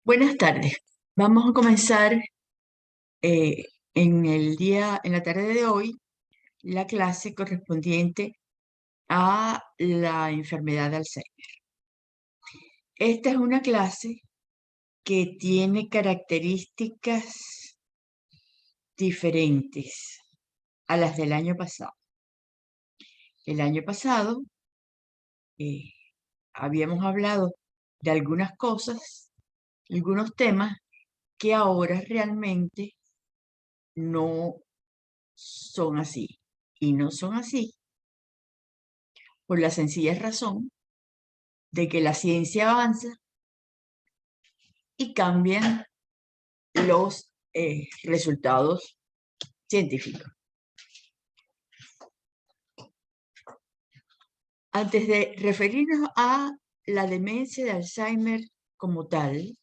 Buenas tardes. Vamos a comenzar eh, en la tarde de hoy, la clase correspondiente a la enfermedad de Alzheimer. Esta es una clase que tiene características diferentes a las del año pasado. El año pasado eh, habíamos hablado de algunas cosas, algunos temas que ahora realmente no son así. Y no son así por la sencilla razón de que la ciencia avanza y cambian los resultados científicos. Antes de referirnos a la demencia de Alzheimer como tal,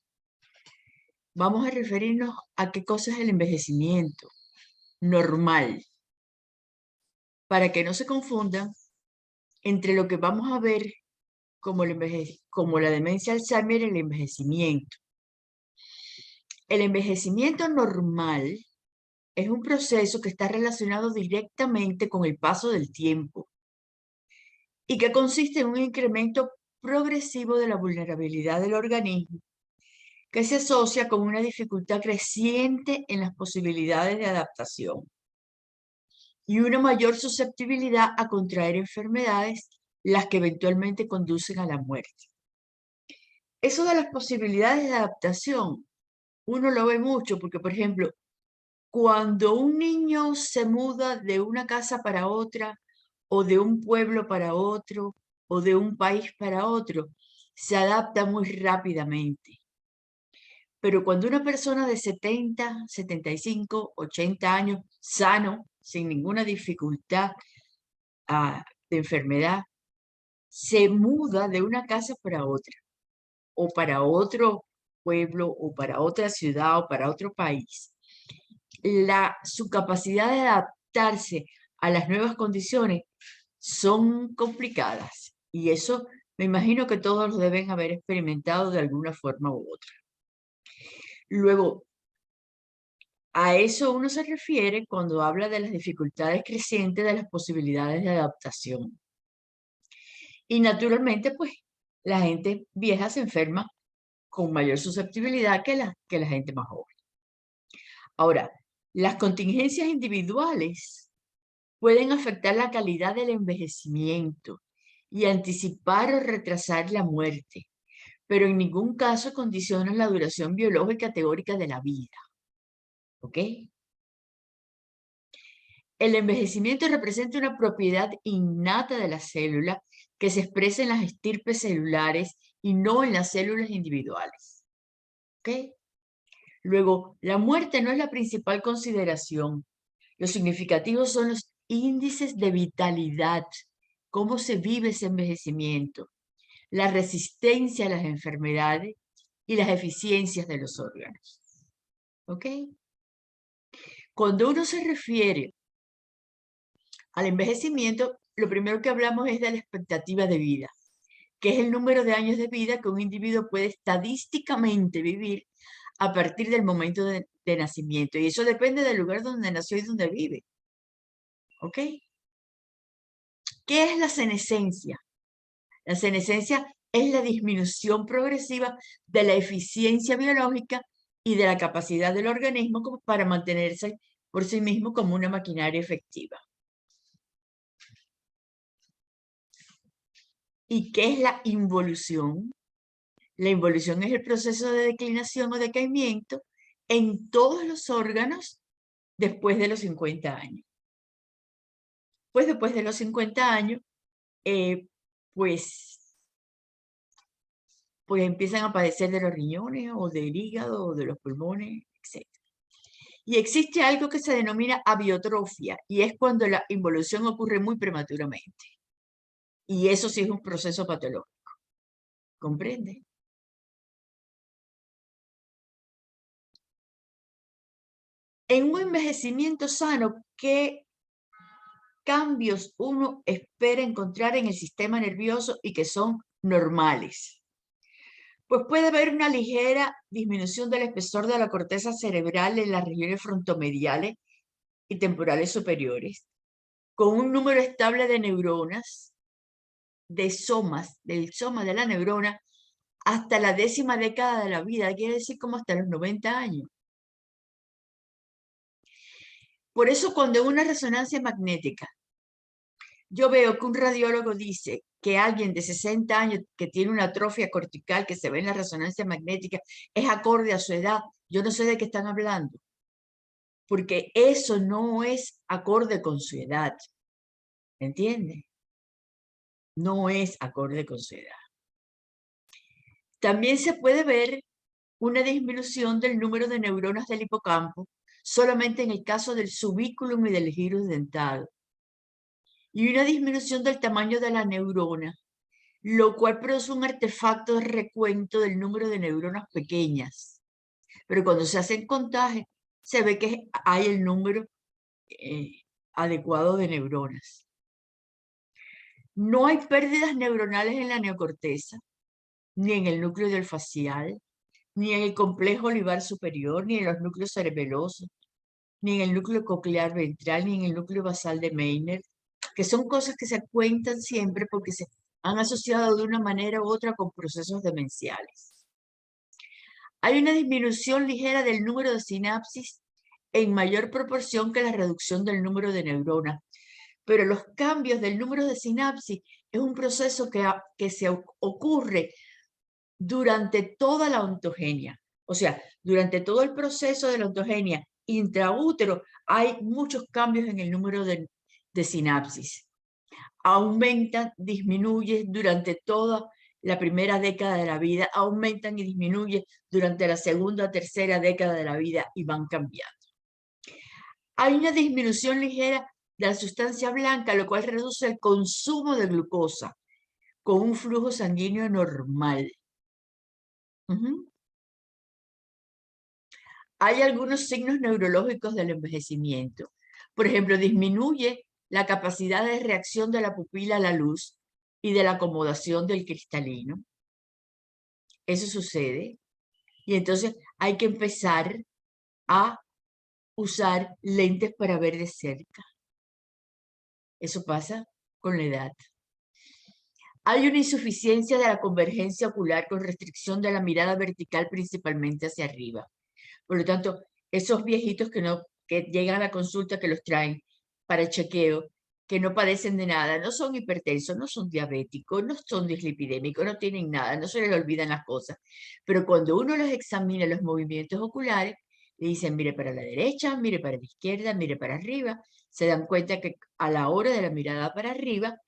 vamos a referirnos a qué cosa es el envejecimiento normal, para que no se confundan entre lo que vamos a ver como la demencia de Alzheimer y el envejecimiento. El envejecimiento normal es un proceso que está relacionado directamente con el paso del tiempo y que consiste en un incremento progresivo de la vulnerabilidad del organismo que se asocia con una dificultad creciente en las posibilidades de adaptación y una mayor susceptibilidad a contraer enfermedades, las que eventualmente conducen a la muerte. Eso de las posibilidades de adaptación, uno lo ve mucho porque, por ejemplo, cuando un niño se muda de una casa para otra, o de un pueblo para otro, o de un país para otro, se adapta muy rápidamente. Pero cuando una persona de 70, 75, 80 años, sano, sin ninguna dificultad de enfermedad, se muda de una casa para otra, o para otro pueblo, o para otra ciudad, o para otro país, su capacidad de adaptarse a las nuevas condiciones son complicadas. Y eso me imagino que todos lo deben haber experimentado de alguna forma u otra. Luego, a eso uno se refiere cuando habla de las dificultades crecientes de las posibilidades de adaptación. Y naturalmente, pues, la gente vieja se enferma con mayor susceptibilidad que la gente más joven. Ahora, las contingencias individuales pueden afectar la calidad del envejecimiento y anticipar o retrasar la muerte, pero en ningún caso condicionan la duración biológica teórica de la vida. ¿Ok? El envejecimiento representa una propiedad innata de la célula que se expresa en las estirpes celulares y no en las células individuales. ¿Ok? Luego, la muerte no es la principal consideración. Los significativos son los índices de vitalidad, cómo se vive ese envejecimiento, la resistencia a las enfermedades y las eficiencias de los órganos. ¿Ok? Cuando uno se refiere al envejecimiento, lo primero que hablamos es de la expectativa de vida, que es el número de años de vida que un individuo puede estadísticamente vivir a partir del momento de nacimiento. Y eso depende del lugar donde nació y donde vive. ¿Ok? ¿Qué es la senescencia? La senescencia es la disminución progresiva de la eficiencia biológica y de la capacidad del organismo para mantenerse por sí mismo como una maquinaria efectiva. ¿Y qué es la involución? La involución es el proceso de declinación o decaimiento en todos los órganos después de los 50 años. Pues después de los 50 años, pues empiezan a padecer de los riñones o del hígado o de los pulmones, etc. Y existe algo que se denomina abiotrofia, y es cuando la involución ocurre muy prematuramente. Y eso sí es un proceso patológico. ¿Comprende? En un envejecimiento sano, ¿qué cambios uno espera encontrar en el sistema nervioso y que son normales? Pues puede haber una ligera disminución del espesor de la corteza cerebral en las regiones frontomediales y temporales superiores, con un número estable de neuronas, de somas, del soma de la neurona, hasta la 10ª década de la vida, quiere decir como hasta los 90 años. Por eso cuando en una resonancia magnética yo veo que un radiólogo dice que alguien de 60 años que tiene una atrofia cortical que se ve en la resonancia magnética es acorde a su edad, yo no sé de qué están hablando, porque eso no es acorde con su edad, ¿entiende? No es acorde con su edad. También se puede ver una disminución del número de neuronas del hipocampo solamente en el caso del subiculum y del giro dentado, y una disminución del tamaño de la neurona, lo cual produce un artefacto de recuento del número de neuronas pequeñas. Pero cuando se hacen contajes, se ve que hay el número adecuado de neuronas. No hay pérdidas neuronales en la neocorteza, ni en el núcleo del facial, ni en el complejo olivar superior, ni en los núcleos cerebelosos, ni en el núcleo coclear ventral, ni en el núcleo basal de Meynert, que son cosas que se cuentan siempre porque se han asociado de una manera u otra con procesos demenciales. Hay una disminución ligera del número de sinapsis en mayor proporción que la reducción del número de neuronas, pero los cambios del número de sinapsis es un proceso que se ocurre durante toda la ontogenia. O sea, durante todo el proceso de la ontogenia intraútero hay muchos cambios en el número de sinapsis. Aumentan, disminuyen durante toda la primera década de la vida, aumentan y disminuyen durante la segunda o tercera década de la vida y van cambiando. Hay una disminución ligera de la sustancia blanca, lo cual reduce el consumo de glucosa con un flujo sanguíneo normal. Hay algunos signos neurológicos del envejecimiento. Por ejemplo, disminuye la capacidad de reacción de la pupila a la luz y de la acomodación del cristalino. Eso sucede. Y entonces hay que empezar a usar lentes para ver de cerca. Eso pasa con la edad. Hay una insuficiencia de la convergencia ocular con restricción de la mirada vertical principalmente hacia arriba. Por lo tanto, esos viejitos que llegan a la consulta, que los traen para el chequeo, que no padecen de nada, no son hipertensos, no son diabéticos, no son dislipidémicos, no tienen nada, no se les olvidan las cosas. Pero cuando uno los examina los movimientos oculares, le dicen, mire para la derecha, mire para la izquierda, mire para arriba, se dan cuenta que a la hora de la mirada para arriba,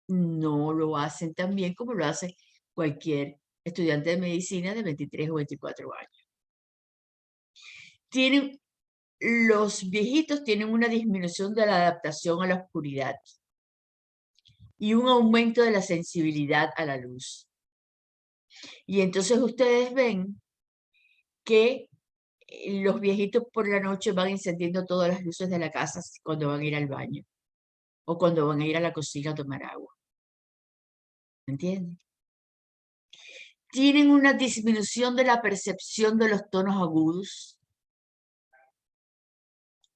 no lo hacen tan bien como lo hace cualquier estudiante de medicina de 23 o 24 años. Los viejitos tienen una disminución de la adaptación a la oscuridad y un aumento de la sensibilidad a la luz. Y entonces ustedes ven que los viejitos por la noche van encendiendo todas las luces de la casa cuando van a ir al baño o cuando van a ir a la cocina a tomar agua. ¿Entienden? Tienen una disminución de la percepción de los tonos agudos.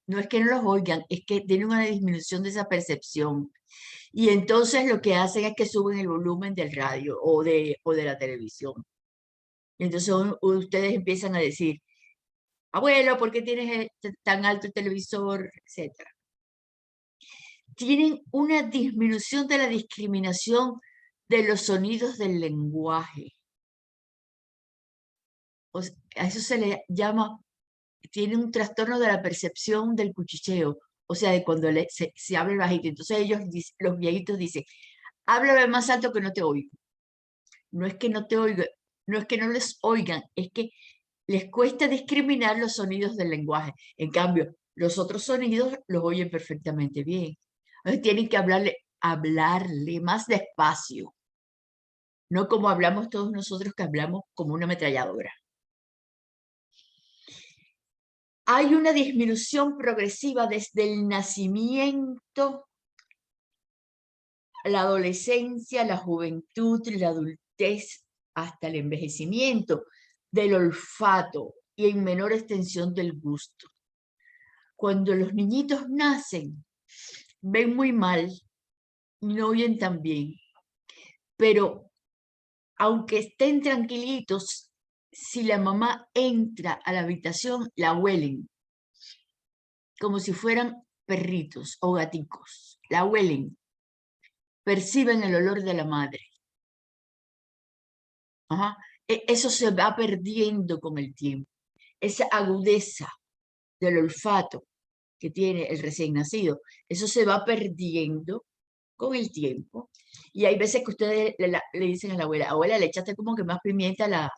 No es que no los oigan, es que tienen una disminución de esa percepción. Y entonces lo que hacen es que suben el volumen del radio o de la televisión. Entonces ustedes empiezan a decir, abuelo, ¿por qué tienes tan alto el televisor? Etcétera. Tienen una disminución de la discriminación de los sonidos del lenguaje. A eso se le llama, tiene un trastorno de la percepción del cuchicheo, o sea, de cuando se habla bajito. Entonces ellos, los viejitos dicen, háblame más alto que no te oigo. No es que no te oigan, no es que no les oigan, es que les cuesta discriminar los sonidos del lenguaje. En cambio, los otros sonidos los oyen perfectamente bien. Entonces tienen que hablarle más despacio. No como hablamos todos nosotros, que hablamos como una ametralladora. Hay una disminución progresiva desde el nacimiento, la adolescencia, la juventud, la adultez, hasta el envejecimiento del olfato y en menor extensión del gusto. Cuando los niñitos nacen, ven muy mal, no oyen tan bien, pero aunque estén tranquilitos, si la mamá entra a la habitación, la huelen, como si fueran perritos o gaticos, la huelen, perciben el olor de la madre. Ajá. Eso se va perdiendo con el tiempo, esa agudeza del olfato que tiene el recién nacido, eso se va perdiendo con el tiempo. Y hay veces que ustedes le dicen a la abuela, le echaste como que más pimienta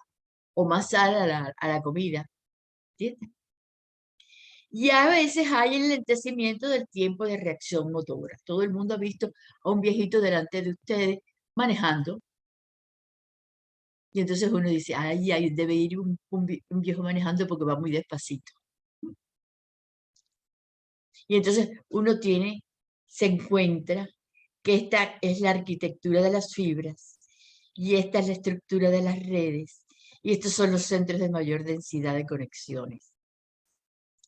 o más sal a la comida, ¿entiendes? Y a veces hay enlentecimiento del tiempo de reacción motora. Todo el mundo ha visto a un viejito delante de ustedes manejando. Y entonces uno dice, ay, debe ir un viejo manejando porque va muy despacito. Y entonces uno se encuentra que esta es la arquitectura de las fibras y esta es la estructura de las redes y estos son los centros de mayor densidad de conexiones.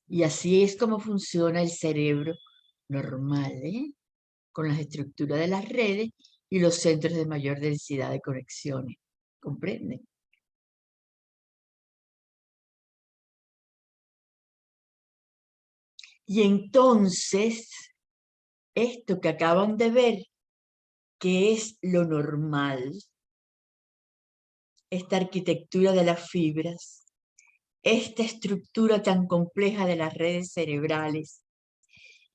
Y así es como funciona el cerebro normal, con las estructuras de las redes y los centros de mayor densidad de conexiones. ¿Comprenden? Y entonces, esto que acaban de ver, que es lo normal, esta arquitectura de las fibras, esta estructura tan compleja de las redes cerebrales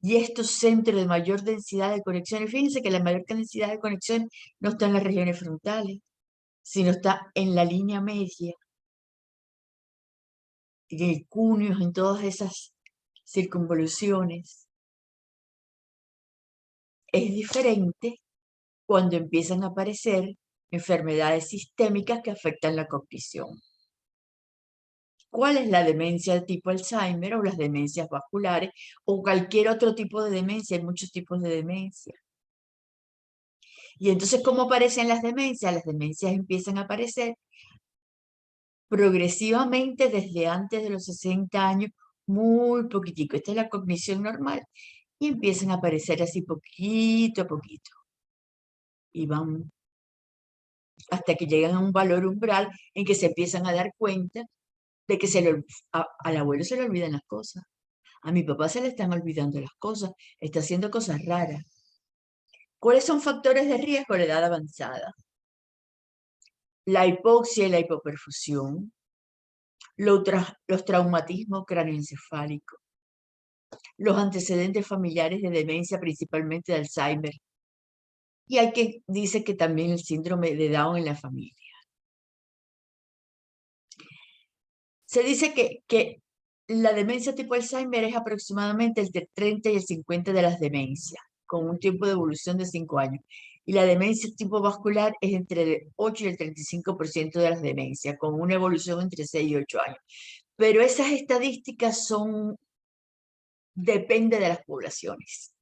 y estos centros de mayor densidad de conexiones. Fíjense que la mayor densidad de conexiones no está en las regiones frontales, sino está en la línea media, en el cúneo, en todas esas circunvoluciones. Es diferente cuando empiezan a aparecer enfermedades sistémicas que afectan la cognición. ¿Cuál es la demencia de tipo Alzheimer o las demencias vasculares o cualquier otro tipo de demencia? Hay muchos tipos de demencia. Y entonces, ¿cómo aparecen las demencias? Las demencias empiezan a aparecer progresivamente desde antes de los 60 años, muy poquitico. Esta es la cognición normal. Y empiezan a aparecer así poquito a poquito. Y van hasta que llegan a un valor umbral en que se empiezan a dar cuenta de que al abuelo se le olvidan las cosas. A mi papá se le están olvidando las cosas, está haciendo cosas raras. ¿Cuáles son factores de riesgo? La edad avanzada. La hipoxia y la hipoperfusión, los traumatismos cráneoencefálicos, los antecedentes familiares de demencia, principalmente de Alzheimer. Y hay quien dice que también el síndrome de Down en la familia. Se dice que la demencia tipo Alzheimer es aproximadamente entre 30 y el 50 de las demencias, con un tiempo de evolución de 5 años. Y la demencia tipo vascular es entre el 8 y el 35% de las demencias, con una evolución entre 6 y 8 años. Pero esas estadísticas depende de las poblaciones.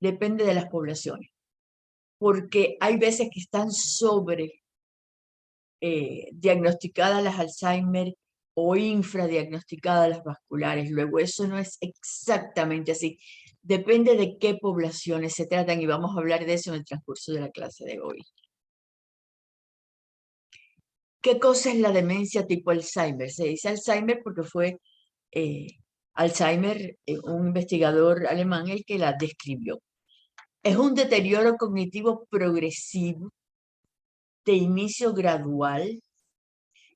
Depende de las poblaciones. Porque hay veces que están diagnosticadas las Alzheimer o infradiagnosticadas las vasculares. Luego, eso no es exactamente así. Depende de qué poblaciones se tratan y vamos a hablar de eso en el transcurso de la clase de hoy. ¿Qué cosa es la demencia tipo Alzheimer? Se dice Alzheimer porque fue Alzheimer, un investigador alemán, el que la describió. Es un deterioro cognitivo progresivo de inicio gradual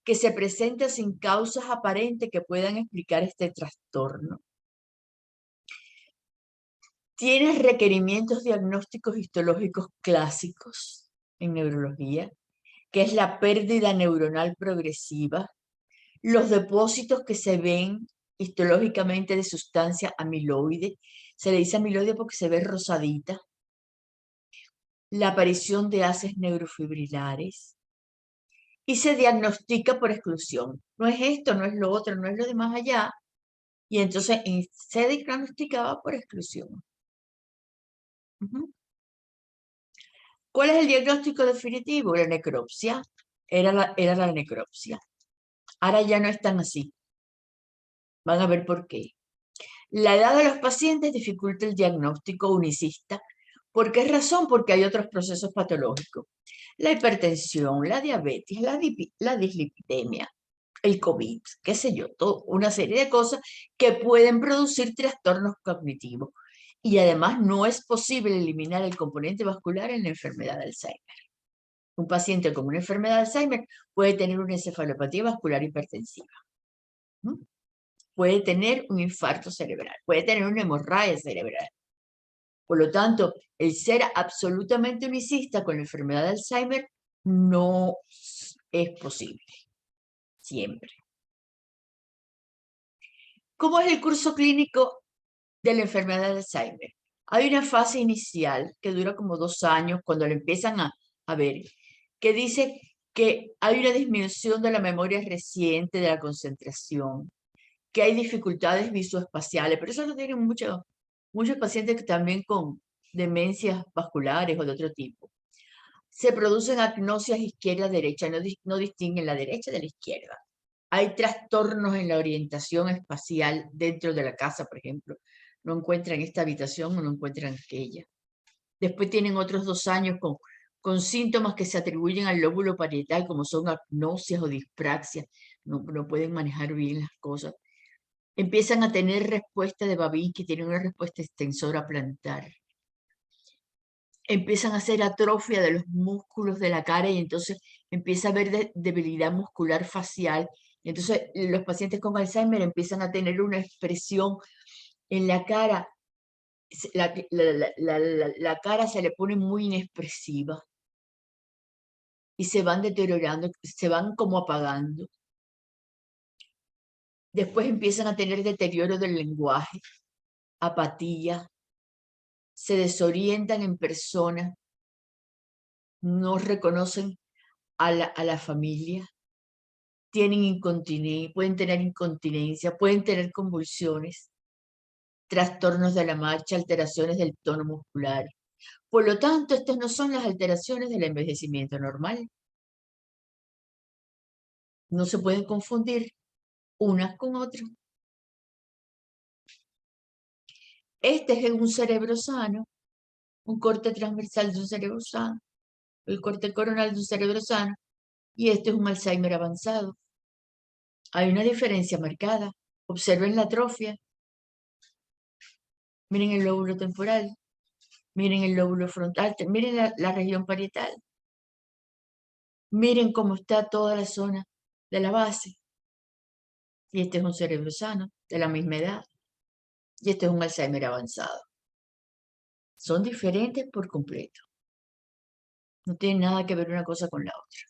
que se presenta sin causas aparentes que puedan explicar este trastorno. Tiene requerimientos diagnósticos histológicos clásicos en neurología, que es la pérdida neuronal progresiva, los depósitos que se ven histológicamente de sustancia amiloide, se le dice amiloide porque se ve rosadita, la aparición de haces neurofibrilares, y se diagnostica por exclusión. No es esto, no es lo otro, no es lo de más allá, y entonces se diagnosticaba por exclusión. ¿Cuál es el diagnóstico definitivo? La necropsia. era la necropsia. Ahora ya no es tan así. Van a ver por qué. La edad de los pacientes dificulta el diagnóstico unicista. ¿Por qué razón? Porque hay otros procesos patológicos. La hipertensión, la diabetes, la dislipidemia, el COVID, qué sé yo, una serie de cosas que pueden producir trastornos cognitivos. Y además no es posible eliminar el componente vascular en la enfermedad de Alzheimer. Un paciente con una enfermedad de Alzheimer puede tener una encefalopatía vascular hipertensiva. ¿No? Puede tener un infarto cerebral, puede tener una hemorragia cerebral. Por lo tanto, el ser absolutamente unicista con la enfermedad de Alzheimer no es posible, siempre. ¿Cómo es el curso clínico de la enfermedad de Alzheimer? Hay una fase inicial que dura como 2 años cuando lo empiezan a ver, que dice que hay una disminución de la memoria reciente, de la concentración, que hay dificultades visoespaciales, pero eso lo tienen muchos pacientes que también con demencias vasculares o de otro tipo. Se producen agnosias izquierda-derecha, no distinguen la derecha de la izquierda. Hay trastornos en la orientación espacial dentro de la casa, por ejemplo. No encuentran esta habitación o no encuentran aquella. Después tienen otros 2 años con síntomas que se atribuyen al lóbulo parietal, como son agnosias o dispraxias. No pueden manejar bien las cosas. Empiezan a tener respuesta de Babin, que tiene una respuesta extensora plantar. Empiezan a hacer atrofia de los músculos de la cara y entonces empieza a haber debilidad muscular facial. Entonces los pacientes con Alzheimer empiezan a tener una expresión en la cara. La cara se le pone muy inexpresiva y se van deteriorando, se van como apagando. Después empiezan a tener deterioro del lenguaje, apatía, se desorientan en persona, no reconocen a la familia, tienen incontinencia, pueden tener incontinencia, pueden tener convulsiones, trastornos de la marcha, alteraciones del tono muscular. Por lo tanto, estas no son las alteraciones del envejecimiento normal. No se pueden confundir unas con otras. Este es un cerebro sano, un corte transversal de un cerebro sano, el corte coronal de un cerebro sano, y este es un Alzheimer avanzado. Hay una diferencia marcada. Observen la atrofia. Miren el lóbulo temporal. Miren el lóbulo frontal. Miren la región parietal. Miren cómo está toda la zona de la base. Y este es un cerebro sano, de la misma edad. Y este es un Alzheimer avanzado. Son diferentes por completo. No tienen nada que ver una cosa con la otra.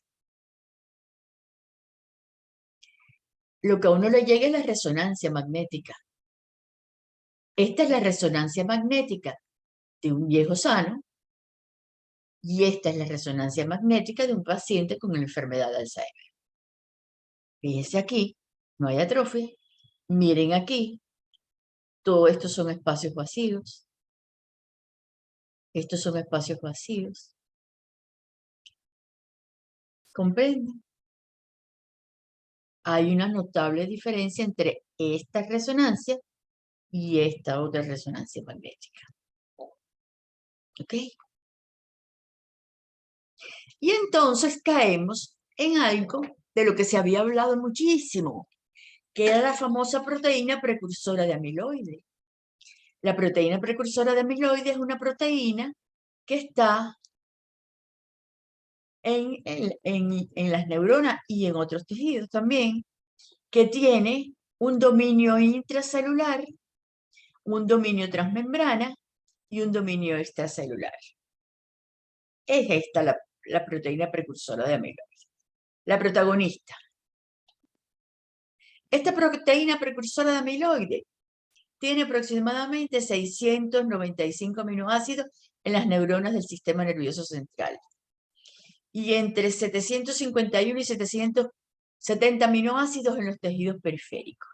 Lo que a uno le llega es la resonancia magnética. Esta es la resonancia magnética de un viejo sano y esta es la resonancia magnética de un paciente con una enfermedad de Alzheimer. Fíjense aquí, no hay atrofia. Miren aquí, todo esto son espacios vacíos. Estos son espacios vacíos. ¿Comprenden? Hay una notable diferencia entre esta resonancia y esta otra resonancia magnética. ¿Ok? Y entonces caemos en algo de lo que se había hablado muchísimo, que era la famosa proteína precursora de amiloide. La proteína precursora de amiloide es una proteína que está en las neuronas y en otros tejidos también, que tiene un dominio intracelular, un dominio transmembrana y un dominio extracelular. Es esta la proteína precursora de amiloide, la protagonista. Esta proteína precursora de amiloide tiene aproximadamente 695 aminoácidos en las neuronas del sistema nervioso central y entre 751 y 770 aminoácidos en los tejidos periféricos.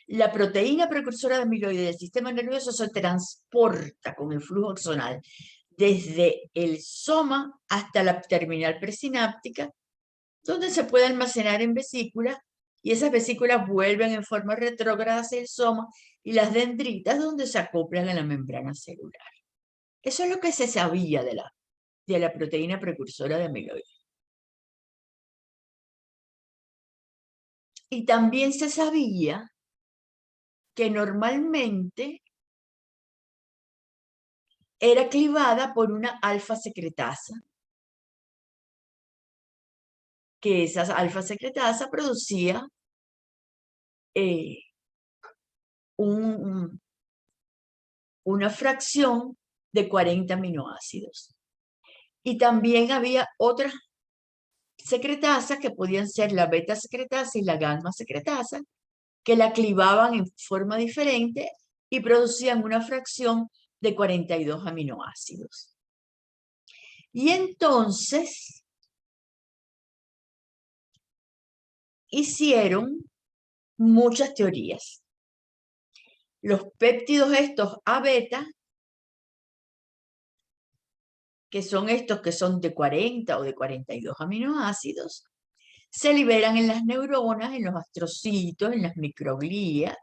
La proteína precursora de amiloide del sistema nervioso se transporta con el flujo axonal desde el soma hasta la terminal presináptica, donde se puede almacenar en vesículas, y esas vesículas vuelven en forma retrógrada hacia el soma, y las dendritas donde se acoplan a la membrana celular. Eso es lo que se sabía de la proteína precursora de amiloide. Y también se sabía que normalmente era clivada por una alfa secretasa, que esa alfa secretasa producía una fracción de 40 aminoácidos. Y también había otras secretasas que podían ser la beta secretasa y la gamma secretasa, que la clivaban en forma diferente y producían una fracción de 42 aminoácidos. Y entonces hicieron muchas teorías. Los péptidos estos A beta, que son estos que son de 40 o de 42 aminoácidos, se liberan en las neuronas, en los astrocitos, en las microglías,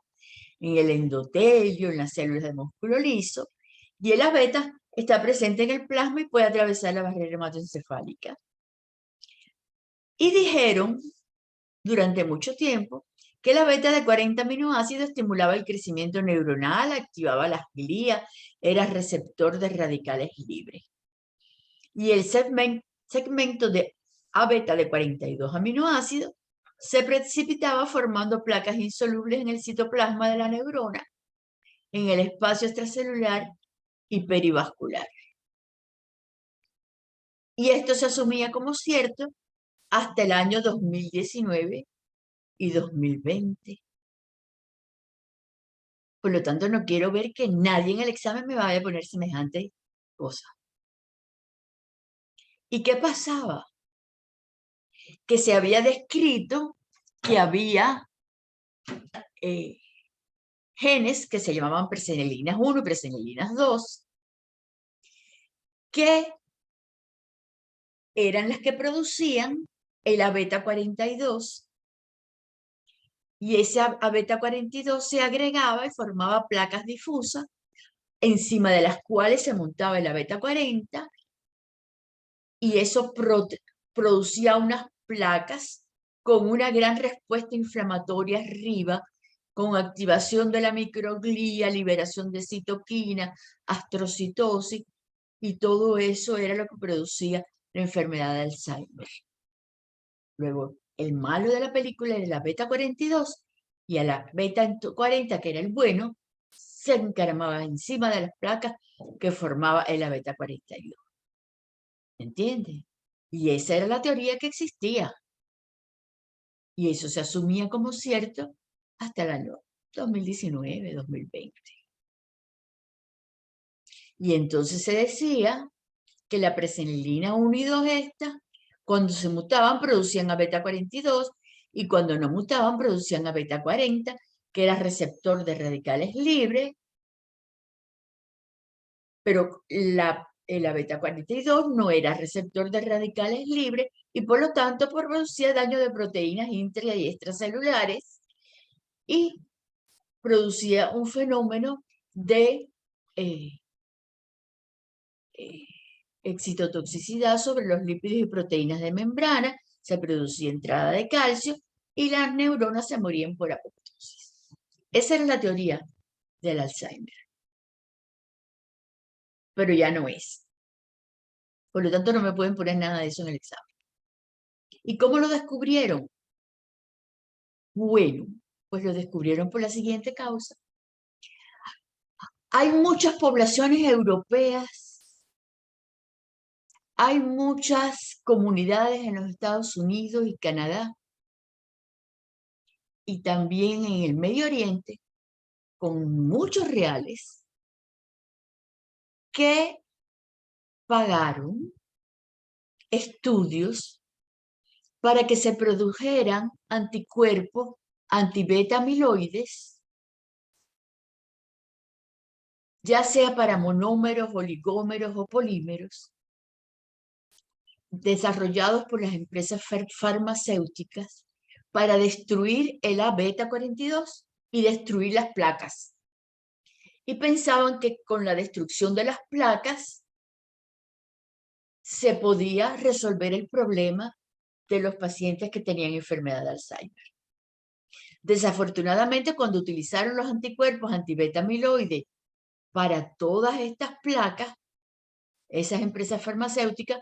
en el endotelio, en las células de músculo liso, y el A beta está presente en el plasma y puede atravesar la barrera hematoencefálica. Y dijeron durante mucho tiempo que la beta de 40 aminoácidos estimulaba el crecimiento neuronal, activaba las glías, era receptor de radicales libres. Y el segmento de A beta de 42 aminoácidos se precipitaba formando placas insolubles en el citoplasma de la neurona, en el espacio extracelular y perivascular. Y esto se asumía como cierto hasta el año 2019 y 2020. Por lo tanto, no quiero ver que nadie en el examen me vaya a poner semejante cosa. ¿Y qué pasaba? Que se había descrito que había genes que se llamaban presenilinas 1 y presenilinas 2, que eran las que producían el A-beta 42, y ese A-beta 42 se agregaba y formaba placas difusas, encima de las cuales se montaba el A-beta 40, y eso producía unas placas con una gran respuesta inflamatoria arriba, con activación de la microglía, liberación de citoquina, astrocitosis, y todo eso era lo que producía la enfermedad de Alzheimer. Luego, el malo de la película era la beta 42, y a la beta 40, que era el bueno, se encaramaba encima de las placas que formaba el beta 42. ¿Entiendes? Y esa era la teoría que existía. Y eso se asumía como cierto hasta el año 2019, 2020. Y entonces se decía que la presenilina 1 y 2 esta, cuando se mutaban producían a beta 42, y cuando no mutaban producían a beta 40, que era receptor de radicales libres, pero el beta 42 no era receptor de radicales libres, y por lo tanto producía daño de proteínas intra y extracelulares, y producía un fenómeno de excitotoxicidad sobre los lípidos y proteínas de membrana, se producía entrada de calcio y las neuronas se morían por apoptosis. Esa era la teoría del Alzheimer. Pero ya no es. Por lo tanto, no me pueden poner nada de eso en el examen. ¿Y cómo lo descubrieron? Bueno, pues lo descubrieron por la siguiente causa. Hay muchas poblaciones europeas, hay muchas comunidades en los Estados Unidos y Canadá, y también en el Medio Oriente, con muchos reales, que pagaron estudios para que se produjeran anticuerpos anti-beta amiloides ya sea para monómeros, oligómeros o polímeros, desarrollados por las empresas farmacéuticas para destruir el A-beta-42 y destruir las placas. Y pensaban que con la destrucción de las placas se podía resolver el problema de los pacientes que tenían enfermedad de Alzheimer. Desafortunadamente, cuando utilizaron los anticuerpos antibeta amiloide para todas estas placas, esas empresas farmacéuticas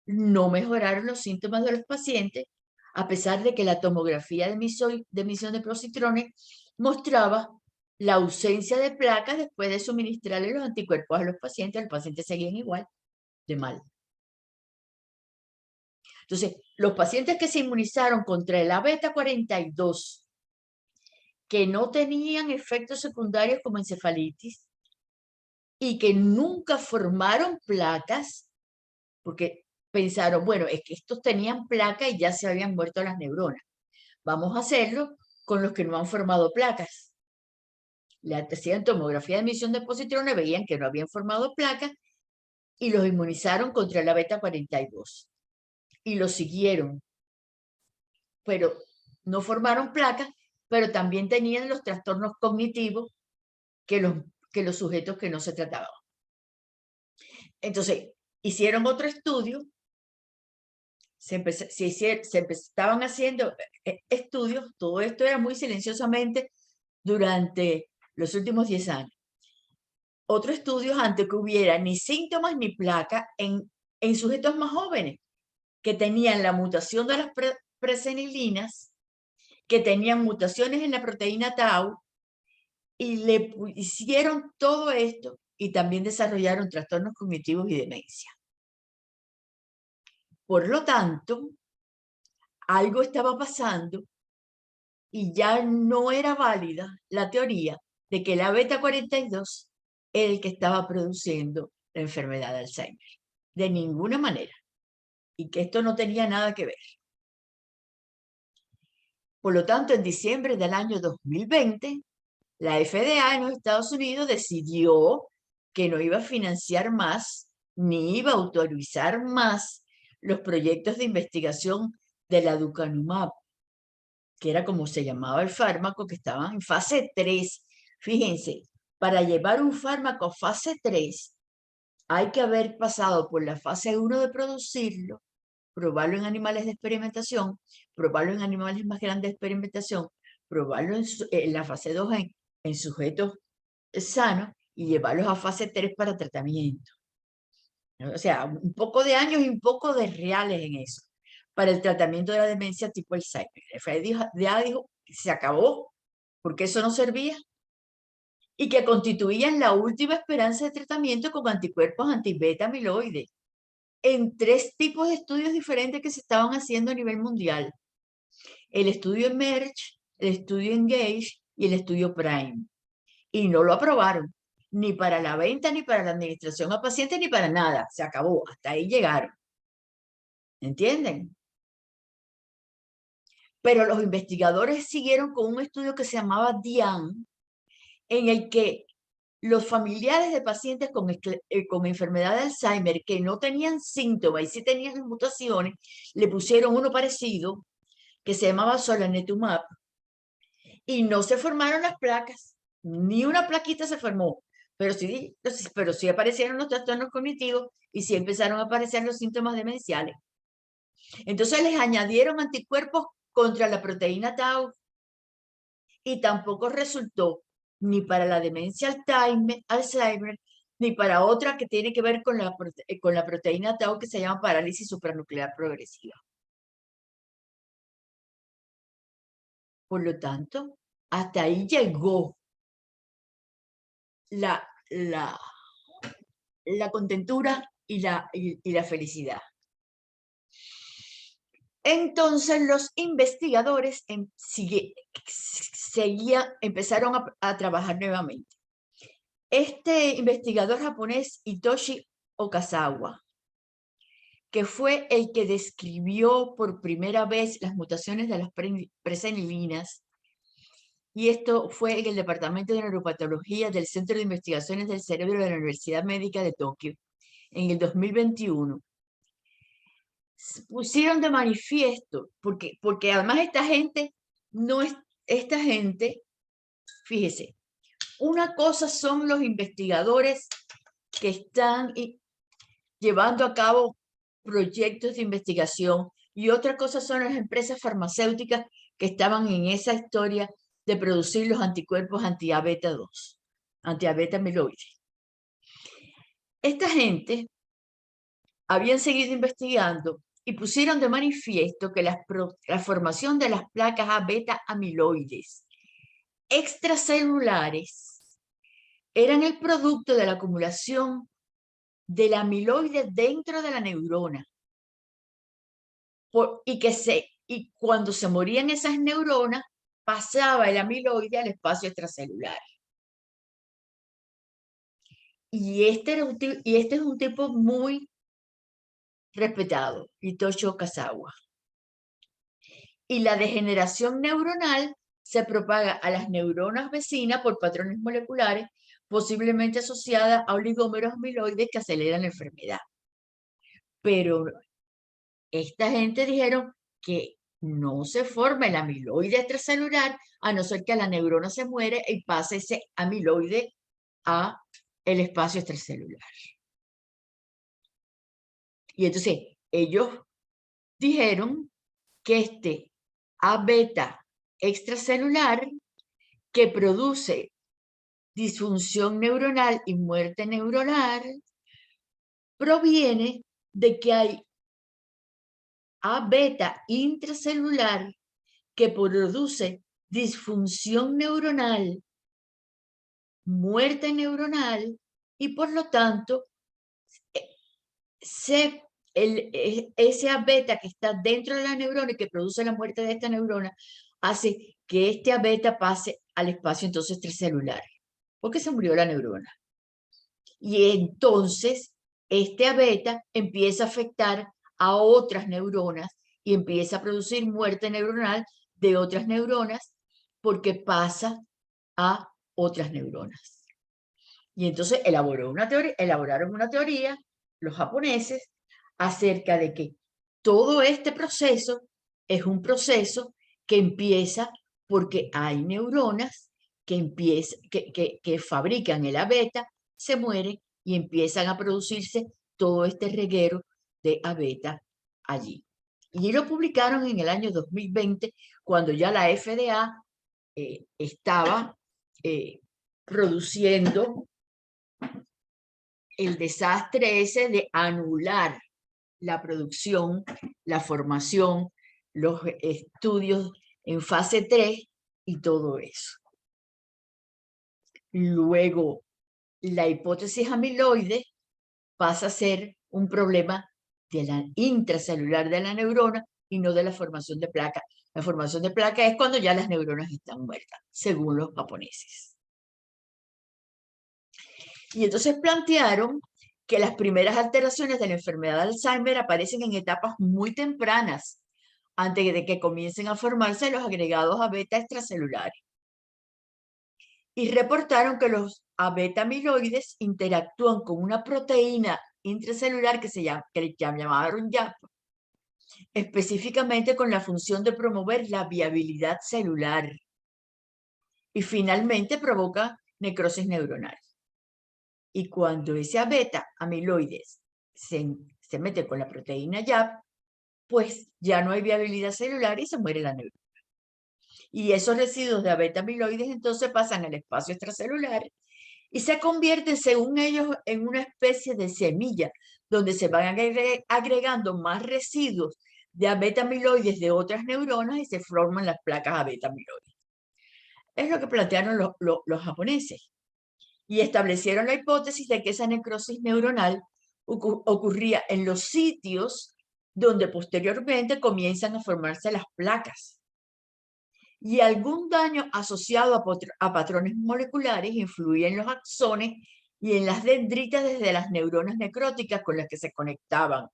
no mejoraron los síntomas de los pacientes, a pesar de que la tomografía de emisión de positrones mostraba la ausencia de placas después de suministrarle los anticuerpos a los pacientes seguían igual de mal. Entonces, los pacientes que se inmunizaron contra el A-beta-42, que no tenían efectos secundarios como encefalitis y que nunca formaron placas, porque pensaron, bueno, es que estos tenían placa y ya se habían muerto las neuronas. Vamos a hacerlo con los que no han formado placas. Le hacían tomografía de emisión de positrones, veían que no habían formado placas y los inmunizaron contra la beta-42. Y los siguieron. Pero no formaron placas, pero también tenían los trastornos cognitivos que los sujetos que no se trataban. Entonces, hicieron otro estudio, estaban haciendo estudios, todo esto era muy silenciosamente durante los últimos 10 años. Otros estudios antes que hubiera ni síntomas ni placa en sujetos más jóvenes, que tenían la mutación de las presenilinas, que tenían mutaciones en la proteína tau, y le hicieron todo esto y también desarrollaron trastornos cognitivos y demencia. Por lo tanto, algo estaba pasando y ya no era válida la teoría de que la beta-42 era el que estaba produciendo la enfermedad de Alzheimer. De ninguna manera. Y que esto no tenía nada que ver. Por lo tanto, en diciembre del año 2020, la FDA en los Estados Unidos decidió que no iba a financiar más ni iba a autorizar más los proyectos de investigación de la aducanumab, que era como se llamaba el fármaco, que estaba en fase 3. Fíjense, para llevar un fármaco a fase 3 hay que haber pasado por la fase 1 de producirlo, probarlo en animales de experimentación, probarlo en animales más grandes de experimentación, probarlo en la fase 2 en sujetos sanos y llevarlos a fase 3 para tratamiento. O sea, un poco de años y un poco de reales en eso, para el tratamiento de la demencia tipo Alzheimer. El FDA dijo que se acabó, porque eso no servía, y que constituían la última esperanza de tratamiento con anticuerpos anti-beta amiloide, en 3 tipos de estudios diferentes que se estaban haciendo a nivel mundial. El estudio Emerge, el estudio Engage y el estudio Prime. Y no lo aprobaron, ni para la venta, ni para la administración a pacientes, ni para nada. Se acabó, hasta ahí llegaron. ¿Entienden? Pero los investigadores siguieron con un estudio que se llamaba DIAN, en el que los familiares de pacientes con enfermedad de Alzheimer que no tenían síntomas y sí tenían mutaciones, le pusieron uno parecido que se llamaba solanetumab y no se formaron las placas, ni una plaquita se formó, pero sí aparecieron los trastornos cognitivos y sí empezaron a aparecer los síntomas demenciales. Entonces les añadieron anticuerpos contra la proteína tau y tampoco resultó ni para la demencia Alzheimer, ni para otra que tiene que ver con la proteína tau que se llama parálisis supranuclear progresiva. Por lo tanto, hasta ahí llegó la contentura y la felicidad. Entonces los investigadores empezaron a trabajar nuevamente. Este investigador japonés, Hitoshi Okazawa, que fue el que describió por primera vez las mutaciones de las presenilinas, y esto fue en el Departamento de Neuropatología del Centro de Investigaciones del Cerebro de la Universidad Médica de Tokio, en el 2021, pusieron de manifiesto, porque además esta gente, no es, esta gente, fíjese, una cosa son los investigadores que están llevando a cabo proyectos de investigación y otra cosa son las empresas farmacéuticas que estaban en esa historia de producir los anticuerpos anti-beta 2, anti-beta amiloide. Esta gente habían seguido investigando y pusieron de manifiesto que la formación de las placas beta amiloides extracelulares eran el producto de la acumulación del amiloide dentro de la neurona. Y cuando se morían esas neuronas, pasaba el amiloide al espacio extracelular. Y este es un tipo muy respetado, Hitoshi Okazawa. Y la degeneración neuronal se propaga a las neuronas vecinas por patrones moleculares, posiblemente asociadas a oligómeros amiloides que aceleran la enfermedad. Pero esta gente dijeron que no se forma el amiloide extracelular a no ser que la neurona se muere y pase ese amiloide a el espacio extracelular. Y entonces ellos dijeron que este A-beta extracelular que produce disfunción neuronal y muerte neuronal proviene de que hay A-beta intracelular que produce disfunción neuronal, muerte neuronal y por lo tanto ese A-beta que está dentro de la neurona y que produce la muerte de esta neurona hace que este A-beta pase al espacio entonces extracelular, porque se murió la neurona. Y entonces este A-beta empieza a afectar a otras neuronas y empieza a producir muerte neuronal de otras neuronas porque pasa a otras neuronas. Y entonces elaboraron una teoría, los japoneses, acerca de que todo este proceso es un proceso que empieza porque hay neuronas que fabrican el A-beta, se mueren y empiezan a producirse todo este reguero de A-beta allí. Y lo publicaron en el año 2020, cuando ya la FDA estaba produciendo el desastre ese de anular la producción, la formación, los estudios en fase 3 y todo eso. Luego, la hipótesis amiloide pasa a ser un problema de la intracelular de la neurona y no de la formación de placa. La formación de placa es cuando ya las neuronas están muertas, según los japoneses. Y entonces plantearon que las primeras alteraciones de la enfermedad de Alzheimer aparecen en etapas muy tempranas, antes de que comiencen a formarse los agregados A-beta extracelulares. Y reportaron que los A-beta amiloides interactúan con una proteína intracelular que llamaron YAP, específicamente con la función de promover la viabilidad celular. Y finalmente provoca necrosis neuronal. Y cuando ese A-beta amiloides se mete con la proteína YAP, pues ya no hay viabilidad celular y se muere la neurona. Y esos residuos de A-beta amiloides entonces pasan al espacio extracelular y se convierten, según ellos, en una especie de semilla, donde se van agregando más residuos de A-beta amiloides de otras neuronas y se forman las placas A-beta amiloides. Es lo que plantearon los japoneses. Y establecieron la hipótesis de que esa necrosis neuronal ocurría en los sitios donde posteriormente comienzan a formarse las placas. Y algún daño asociado a patrones moleculares influía en los axones y en las dendritas desde las neuronas necróticas con las que se conectaban,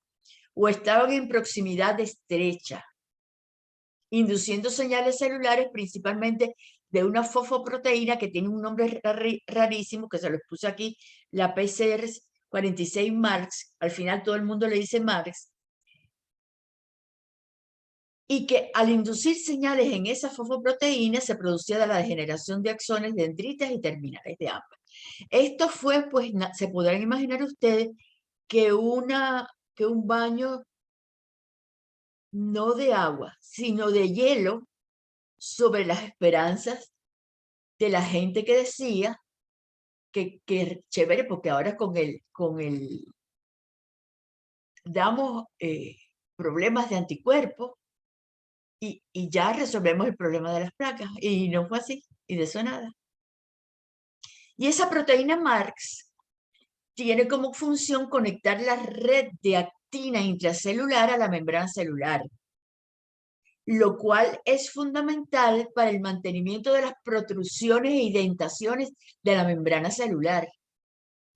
o estaban en proximidad estrecha, induciendo señales celulares principalmente de una fosfoproteína que tiene un nombre rarísimo, que se lo puse aquí, la PCR46 Marx, al final todo el mundo le dice Marx, y que al inducir señales en esa fosfoproteína se producía la degeneración de axones, dendritas y terminales de ambas. Esto fue, pues, se podrán imaginar ustedes que un baño no de agua, sino de hielo sobre las esperanzas de la gente que decía que chévere, porque ahora con el damos problemas de anticuerpos y ya resolvemos el problema de las placas. Y no fue así, y de eso nada. Y esa proteína Marx tiene como función conectar la red de actina intracelular a la membrana celular, lo cual es fundamental para el mantenimiento de las protrusiones e indentaciones de la membrana celular.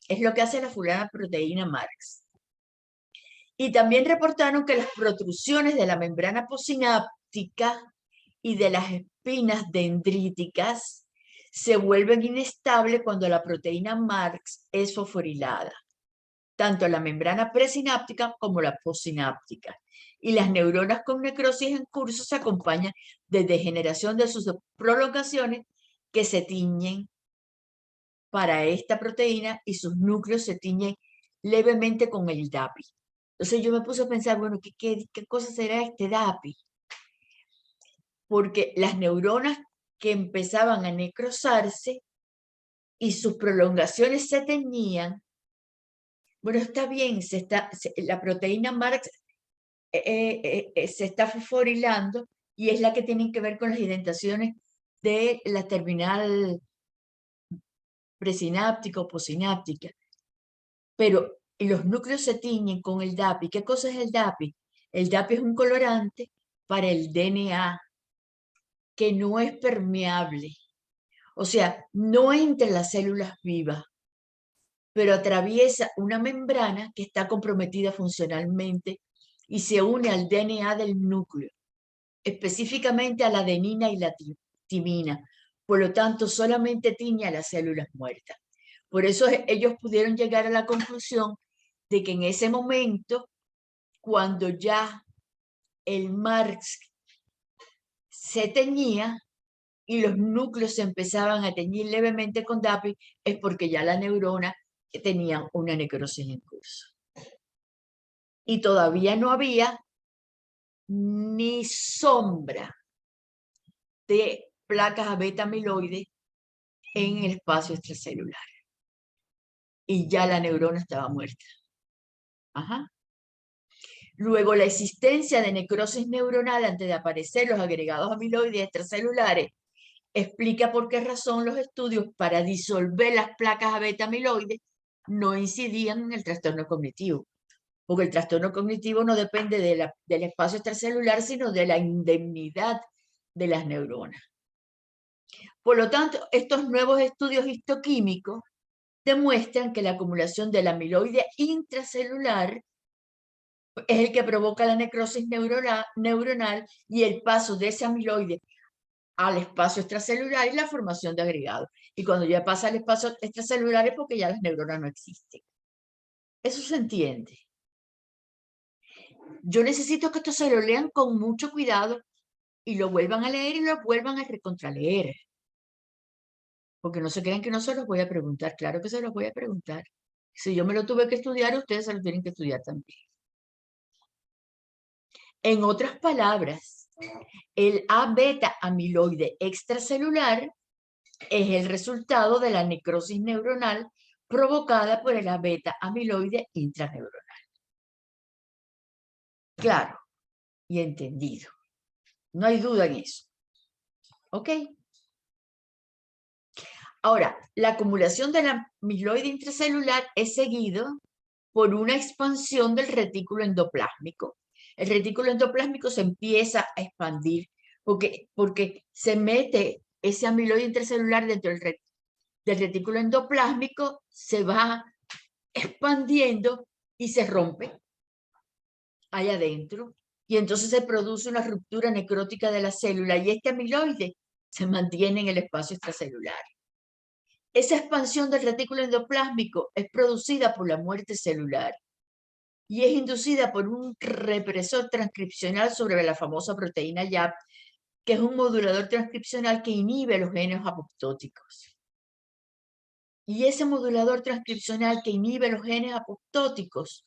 Es lo que hace la fulana proteína Marx. Y también reportaron que las protrusiones de la membrana posináptica y de las espinas dendríticas se vuelven inestables cuando la proteína Marx es fosforilada, tanto la membrana presináptica como la posináptica. Y las neuronas con necrosis en curso se acompañan de degeneración de sus prolongaciones que se tiñen para esta proteína y sus núcleos se tiñen levemente con el DAPI. Entonces yo me puse a pensar, bueno, ¿qué cosa será este DAPI? Porque las neuronas que empezaban a necrosarse y sus prolongaciones se teñían, bueno, está bien, la proteína Marx se está fosforilando y es la que tiene que ver con las indentaciones de la terminal presináptica o posináptica. Pero los núcleos se tiñen con el DAPI. ¿Qué cosa es el DAPI? El DAPI es un colorante para el DNA que no es permeable. O sea, no entra en las células vivas, pero atraviesa una membrana que está comprometida funcionalmente y se une al DNA del núcleo, específicamente a la adenina y la timina. Por lo tanto, solamente tiñe a las células muertas. Por eso ellos pudieron llegar a la conclusión de que en ese momento, cuando ya el Marx se teñía y los núcleos se empezaban a teñir levemente con DAPI, es porque ya la neurona tenía una necrosis en curso. Y todavía no había ni sombra de placas beta amiloide en el espacio extracelular. Y ya la neurona estaba muerta. Ajá. Luego, la existencia de necrosis neuronal antes de aparecer los agregados amiloides extracelulares explica por qué razón los estudios para disolver las placas beta amiloides no incidían en el trastorno cognitivo. Porque el trastorno cognitivo no depende del espacio extracelular, sino de la indemnidad de las neuronas. Por lo tanto, estos nuevos estudios histoquímicos demuestran que la acumulación del amiloide intracelular es el que provoca la necrosis neuronal y el paso de ese amiloide al espacio extracelular y la formación de agregados. Y cuando ya pasa al espacio extracelular es porque ya las neuronas no existen. Eso se entiende. Yo necesito que esto se lo lean con mucho cuidado y lo vuelvan a leer y lo vuelvan a recontraleer. Porque no se crean que no se los voy a preguntar. Claro que se los voy a preguntar. Si yo me lo tuve que estudiar, ustedes se lo tienen que estudiar también. En otras palabras, el A-beta amiloide extracelular es el resultado de la necrosis neuronal provocada por el A-beta amiloide intraneuronal. Claro y entendido. No hay duda en eso. ¿Ok? Ahora, la acumulación del amiloide intracelular es seguido por una expansión del retículo endoplásmico. El retículo endoplásmico se empieza a expandir porque se mete ese amiloide intracelular dentro del retículo endoplásmico, se va expandiendo y se rompe allá adentro. Y entonces se produce una ruptura necrótica de la célula y este amiloide se mantiene en el espacio extracelular. Esa expansión del retículo endoplásmico es producida por la muerte celular y es inducida por un represor transcripcional sobre la famosa proteína YAP, que es un modulador transcripcional que inhibe los genes apoptóticos. Y ese modulador transcripcional que inhibe los genes apoptóticos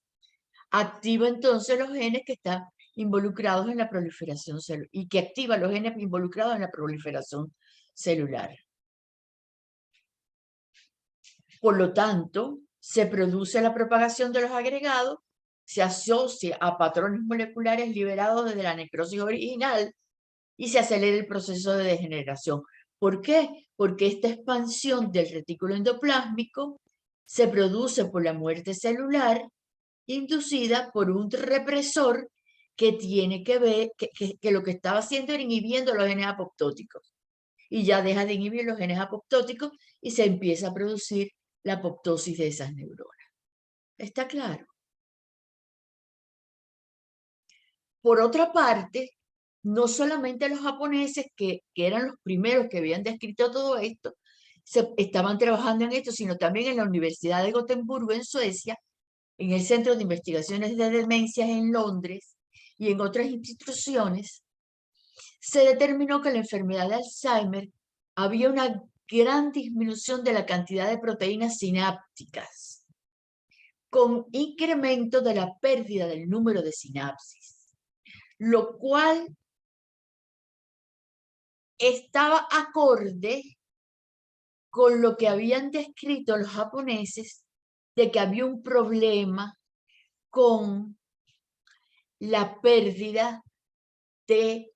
activa entonces los genes que están involucrados en la proliferación celular y que activa los genes involucrados en la proliferación celular. Por lo tanto, se produce la propagación de los agregados, se asocia a patrones moleculares liberados desde la necrosis original y se acelera el proceso de degeneración. ¿Por qué? Porque esta expansión del retículo endoplásmico se produce por la muerte celular inducida por un represor que tiene que ver, que lo que estaba haciendo era inhibiendo los genes apoptóticos. Y ya deja de inhibir los genes apoptóticos y se empieza a producir la apoptosis de esas neuronas. ¿Está claro? Por otra parte, no solamente los japoneses, que eran los primeros que habían descrito todo esto, estaban trabajando en esto, sino también en la Universidad de Gotemburgo, en Suecia, en el Centro de Investigaciones de Demencias en Londres y en otras instituciones, se determinó que en la enfermedad de Alzheimer había una gran disminución de la cantidad de proteínas sinápticas, con incremento de la pérdida del número de sinapsis, lo cual estaba acorde con lo que habían descrito los japoneses de que había un problema con la pérdida de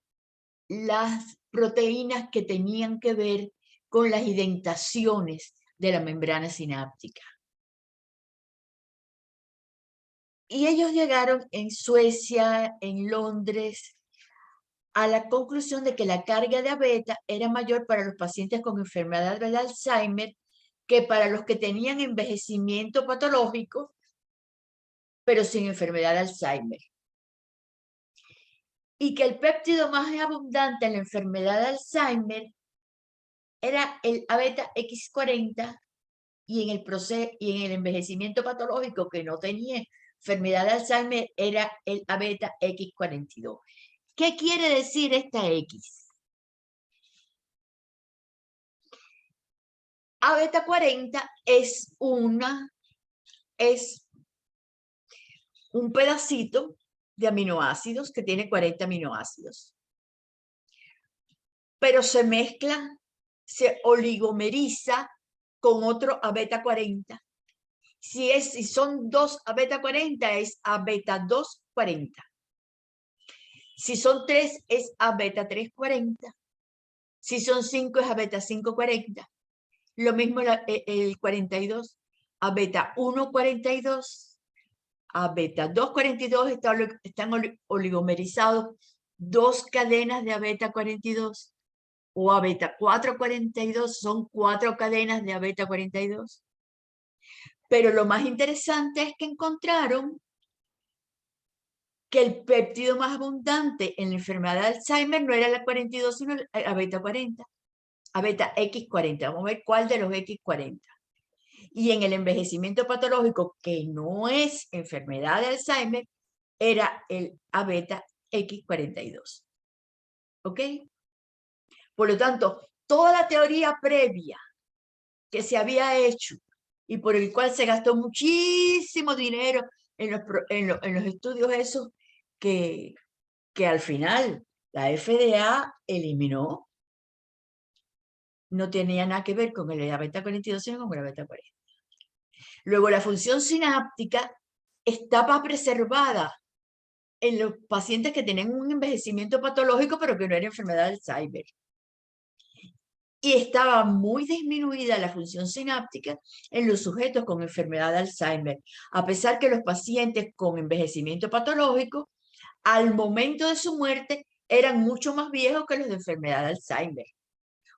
las proteínas que tenían que ver con las indentaciones de la membrana sináptica. Y ellos llegaron en Suecia, en Londres, a la conclusión de que la carga de A-beta era mayor para los pacientes con enfermedad del Alzheimer que para los que tenían envejecimiento patológico, pero sin enfermedad de Alzheimer. Y que el péptido más abundante en la enfermedad de Alzheimer era el A-beta X40 y en el envejecimiento patológico que no tenía enfermedad de Alzheimer era el A-beta X42. ¿Qué quiere decir esta X? A-beta 40 es un pedacito de aminoácidos que tiene 40 aminoácidos. Pero se mezcla, se oligomeriza con otro A-beta 40. Si son dos A-beta 40, es A-beta 240. Si son 3, es A-beta 340. Si son 5, es A-beta 540. Lo mismo el 42, A-beta 142, A-beta 242 están oligomerizados 2 cadenas de A-beta 42, o A-beta 442 son 4 cadenas de A-beta 42. Pero lo más interesante es que encontraron que el péptido más abundante en la enfermedad de Alzheimer no era la 42, sino la beta 40, a beta X40. Vamos a ver cuál de los X40. Y en el envejecimiento patológico, que no es enfermedad de Alzheimer, era el A-beta X42. ¿Ok? Por lo tanto, toda la teoría previa que se había hecho y por el cual se gastó muchísimo dinero en los estudios esos que al final la FDA eliminó, no tenía nada que ver con el beta 42, sino con el beta 40. Luego, la función sináptica estaba preservada en los pacientes que tenían un envejecimiento patológico, pero que no era enfermedad de Alzheimer. Y estaba muy disminuida la función sináptica en los sujetos con enfermedad de Alzheimer, a pesar que los pacientes con envejecimiento patológico, al momento de su muerte, eran mucho más viejos que los de enfermedad de Alzheimer.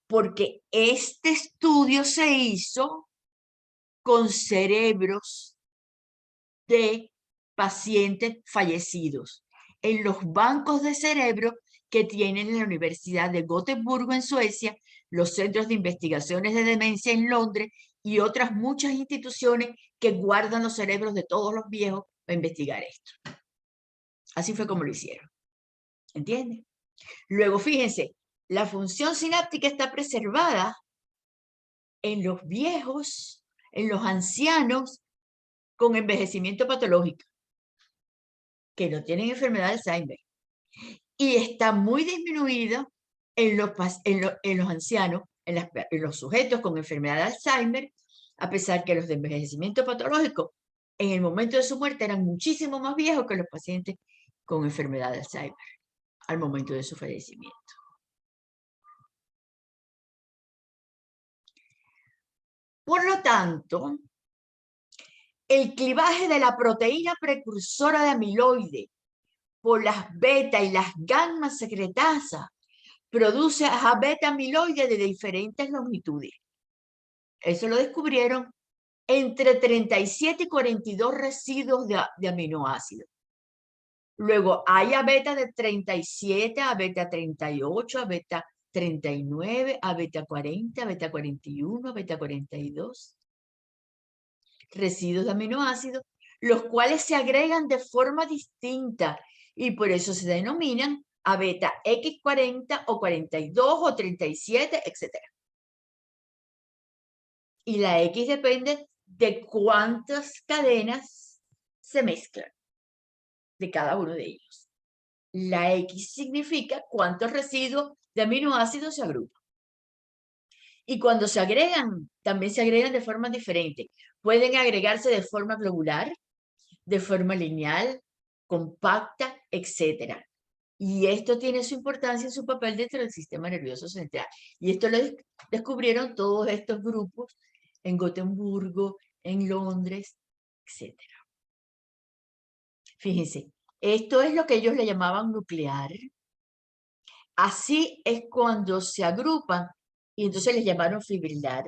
Porque este estudio se hizo con cerebros de pacientes fallecidos. en los bancos de cerebro que tienen en la Universidad de Gotemburgo en Suecia, los centros de investigaciones de demencia en Londres y otras muchas instituciones que guardan los cerebros de todos los viejos para investigar esto. Así fue como lo hicieron. ¿Entienden? Luego, fíjense, la función sináptica está preservada en los viejos, en los ancianos con envejecimiento patológico, que no tienen enfermedad de Alzheimer. Y está muy disminuida en los ancianos, en los sujetos con enfermedad de Alzheimer, a pesar que los de envejecimiento patológico en el momento de su muerte eran muchísimo más viejos que los pacientes con enfermedad de Alzheimer al momento de su fallecimiento. Por lo tanto, el clivaje de la proteína precursora de amiloide por las beta y las gamma secretasas produce a beta amiloide de diferentes longitudes. Eso lo descubrieron entre 37 y 42 residuos de aminoácidos. Luego hay a beta de 37, a beta 38, a beta 39, a beta 40, a beta 41, a beta 42. Residuos de aminoácidos, los cuales se agregan de forma distinta y por eso se denominan a beta X40 o 42 o 37, etc. Y la X depende de cuántas cadenas se mezclan de cada uno de ellos. La X significa cuántos residuos de aminoácidos se agrupan. Y cuando se agregan, también se agregan de forma diferente. Pueden agregarse de forma globular, de forma lineal, compacta, etc. Y esto tiene su importancia en su papel dentro del sistema nervioso central. Y esto lo descubrieron todos estos grupos en Gotemburgo, en Londres, etc. Fíjense, esto es lo que ellos le llamaban nuclear. Así es cuando se agrupan y entonces les llamaron fibrilar.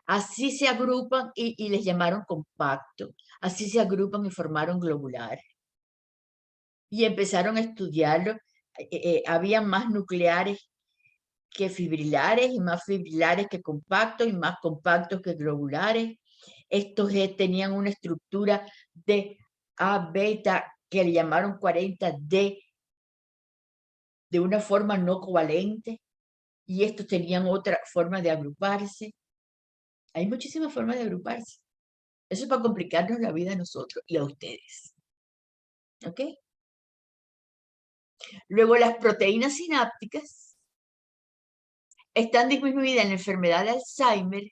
Así se agrupan y les llamaron compacto. Así se agrupan y formaron globular. Y empezaron a estudiarlo. Había más nucleares que fibrilares y más fibrilares que compactos y más compactos que globulares. Estos tenían una estructura de A beta que le llamaron 40D de una forma no covalente y estos tenían otra forma de agruparse. Hay muchísimas formas de agruparse. Eso es para complicarnos la vida a nosotros y a ustedes. ¿Ok? Luego las proteínas sinápticas están disminuidas en la enfermedad de Alzheimer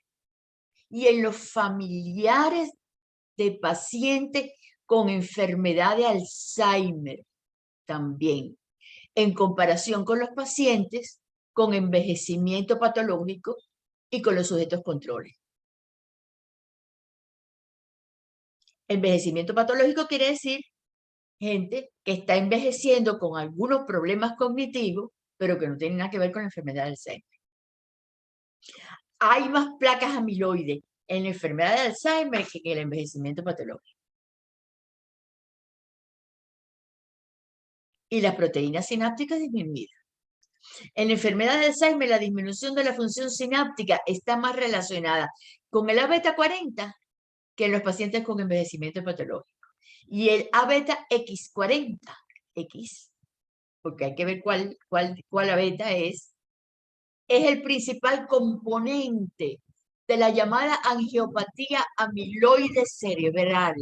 y en los familiares de pacientes con enfermedad de Alzheimer también, en comparación con los pacientes con envejecimiento patológico y con los sujetos controles. Envejecimiento patológico quiere decir gente que está envejeciendo con algunos problemas cognitivos, pero que no tienen nada que ver con la enfermedad de Alzheimer. Hay más placas amiloides en la enfermedad de Alzheimer que en el envejecimiento patológico. Y las proteínas sinápticas disminuidas. En la enfermedad de Alzheimer, la disminución de la función sináptica está más relacionada con el A-beta 40 que en los pacientes con envejecimiento patológico. Y el A-beta X40, X, porque hay que ver cuál A-beta es el principal componente de la llamada angiopatía amiloide cerebral,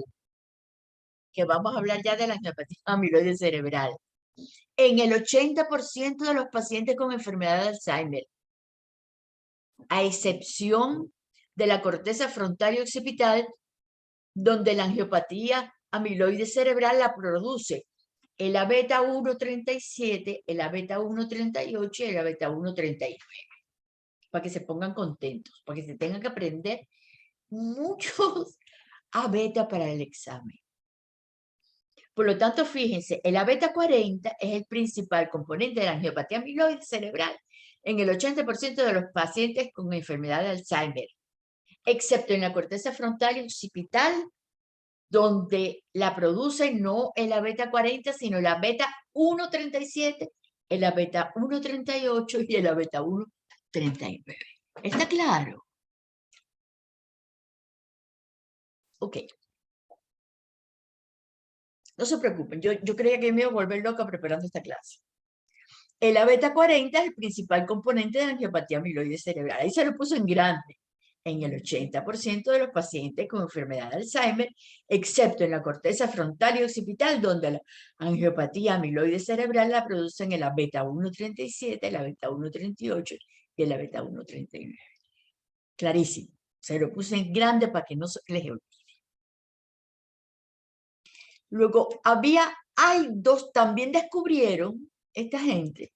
que vamos a hablar ya de la angiopatía amiloide cerebral. En el 80% de los pacientes con enfermedad de Alzheimer, a excepción de la corteza frontal y occipital, donde la angiopatía amiloide cerebral la produce el A-beta 137, el A-beta 138 y el A-beta 139. Para que se pongan contentos, para que se tengan que aprender muchos A-beta para el examen. Por lo tanto, fíjense, el A-beta 40 es el principal componente de la angiopatía amiloide cerebral en el 80% de los pacientes con enfermedad de Alzheimer, excepto en la corteza frontal y occipital, donde la producen no en la beta 40, sino la beta 1.37, en la beta 1.38 y en la beta 1.39. ¿Está claro? Ok. No se preocupen, yo creía que me iba a volver loca preparando esta clase. El beta 40 es el principal componente de la angiopatía amiloide cerebral. Ahí se lo puso en grande. En el 80% de los pacientes con enfermedad de Alzheimer, excepto en la corteza frontal y occipital, donde la angiopatía amiloide cerebral la producen en la beta 1.37, la beta 1.38 y la beta 1.39. Clarísimo. Se lo puse en grande para que no se les olvide. Luego, también descubrieron esta gente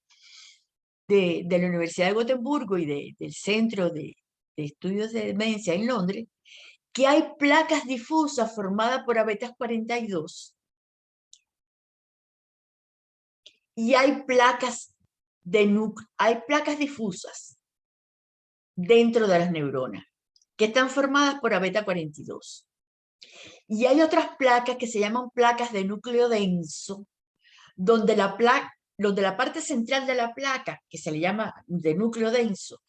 de la Universidad de Gotemburgo y del Centro de Estudios de Demencia en Londres, que hay placas difusas formadas por abetas 42 y hay placas difusas dentro de las neuronas que están formadas por beta 42. Y hay otras placas que se llaman placas de núcleo denso, donde la parte central de la placa, que se le llama de núcleo denso,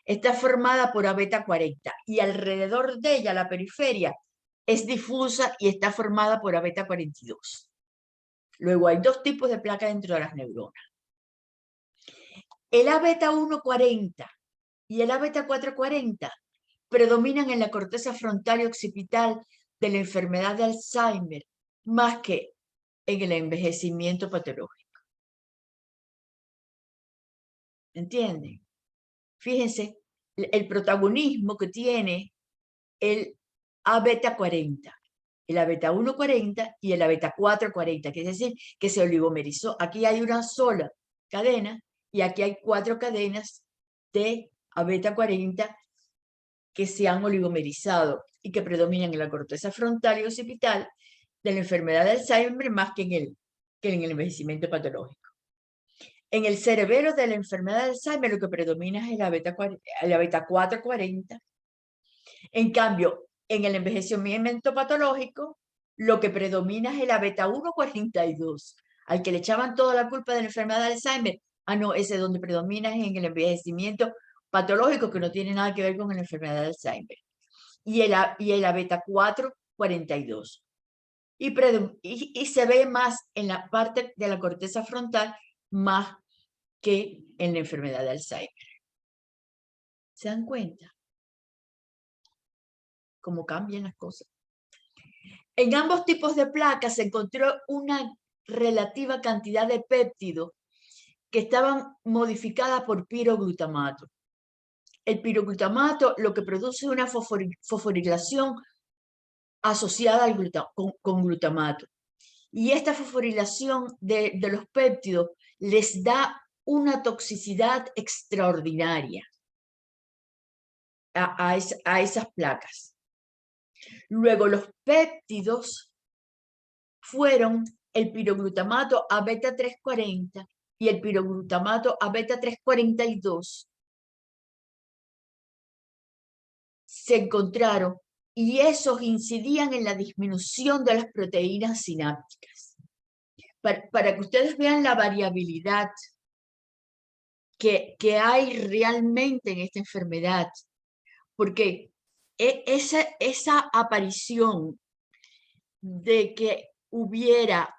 está formada por beta 40 y alrededor de ella, la periferia, es difusa y está formada por beta 42. Luego hay dos tipos de placa dentro de las neuronas. El beta 140 y el beta 440 predominan en la corteza frontal y occipital de la enfermedad de Alzheimer más que en el envejecimiento patológico. ¿Entienden? Fíjense el protagonismo que tiene el beta 40, el beta 140 y el beta 440, que es decir, que se oligomerizó. Aquí hay una sola cadena y aquí hay 4 cadenas de beta 40 que se han oligomerizado y que predominan en la corteza frontal y occipital de la enfermedad de Alzheimer más que en el envejecimiento patológico. En el cerebelo de la enfermedad de Alzheimer lo que predomina es el beta 440. En cambio, en el envejecimiento patológico, lo que predomina es el beta 142, al que le echaban toda la culpa de la enfermedad de Alzheimer. No, ese donde predomina es en el envejecimiento patológico, que no tiene nada que ver con la enfermedad de Alzheimer. Y el beta 442. Y se ve más en la parte de la corteza frontal más que en la enfermedad de Alzheimer. ¿Se dan cuenta cómo cambian las cosas? En ambos tipos de placas se encontró una relativa cantidad de péptidos que estaban modificadas por piroglutamato. El piroglutamato lo que produce es una fosforilación asociada con glutamato. Y esta fosforilación de los péptidos les da una toxicidad extraordinaria a esas placas. Luego los péptidos fueron el piroglutamato a beta 340 y el piroglutamato a beta 342. Se encontraron y esos incidían en la disminución de las proteínas sinápticas. Para que ustedes vean la variabilidad que hay realmente en esta enfermedad, porque esa aparición de que hubiera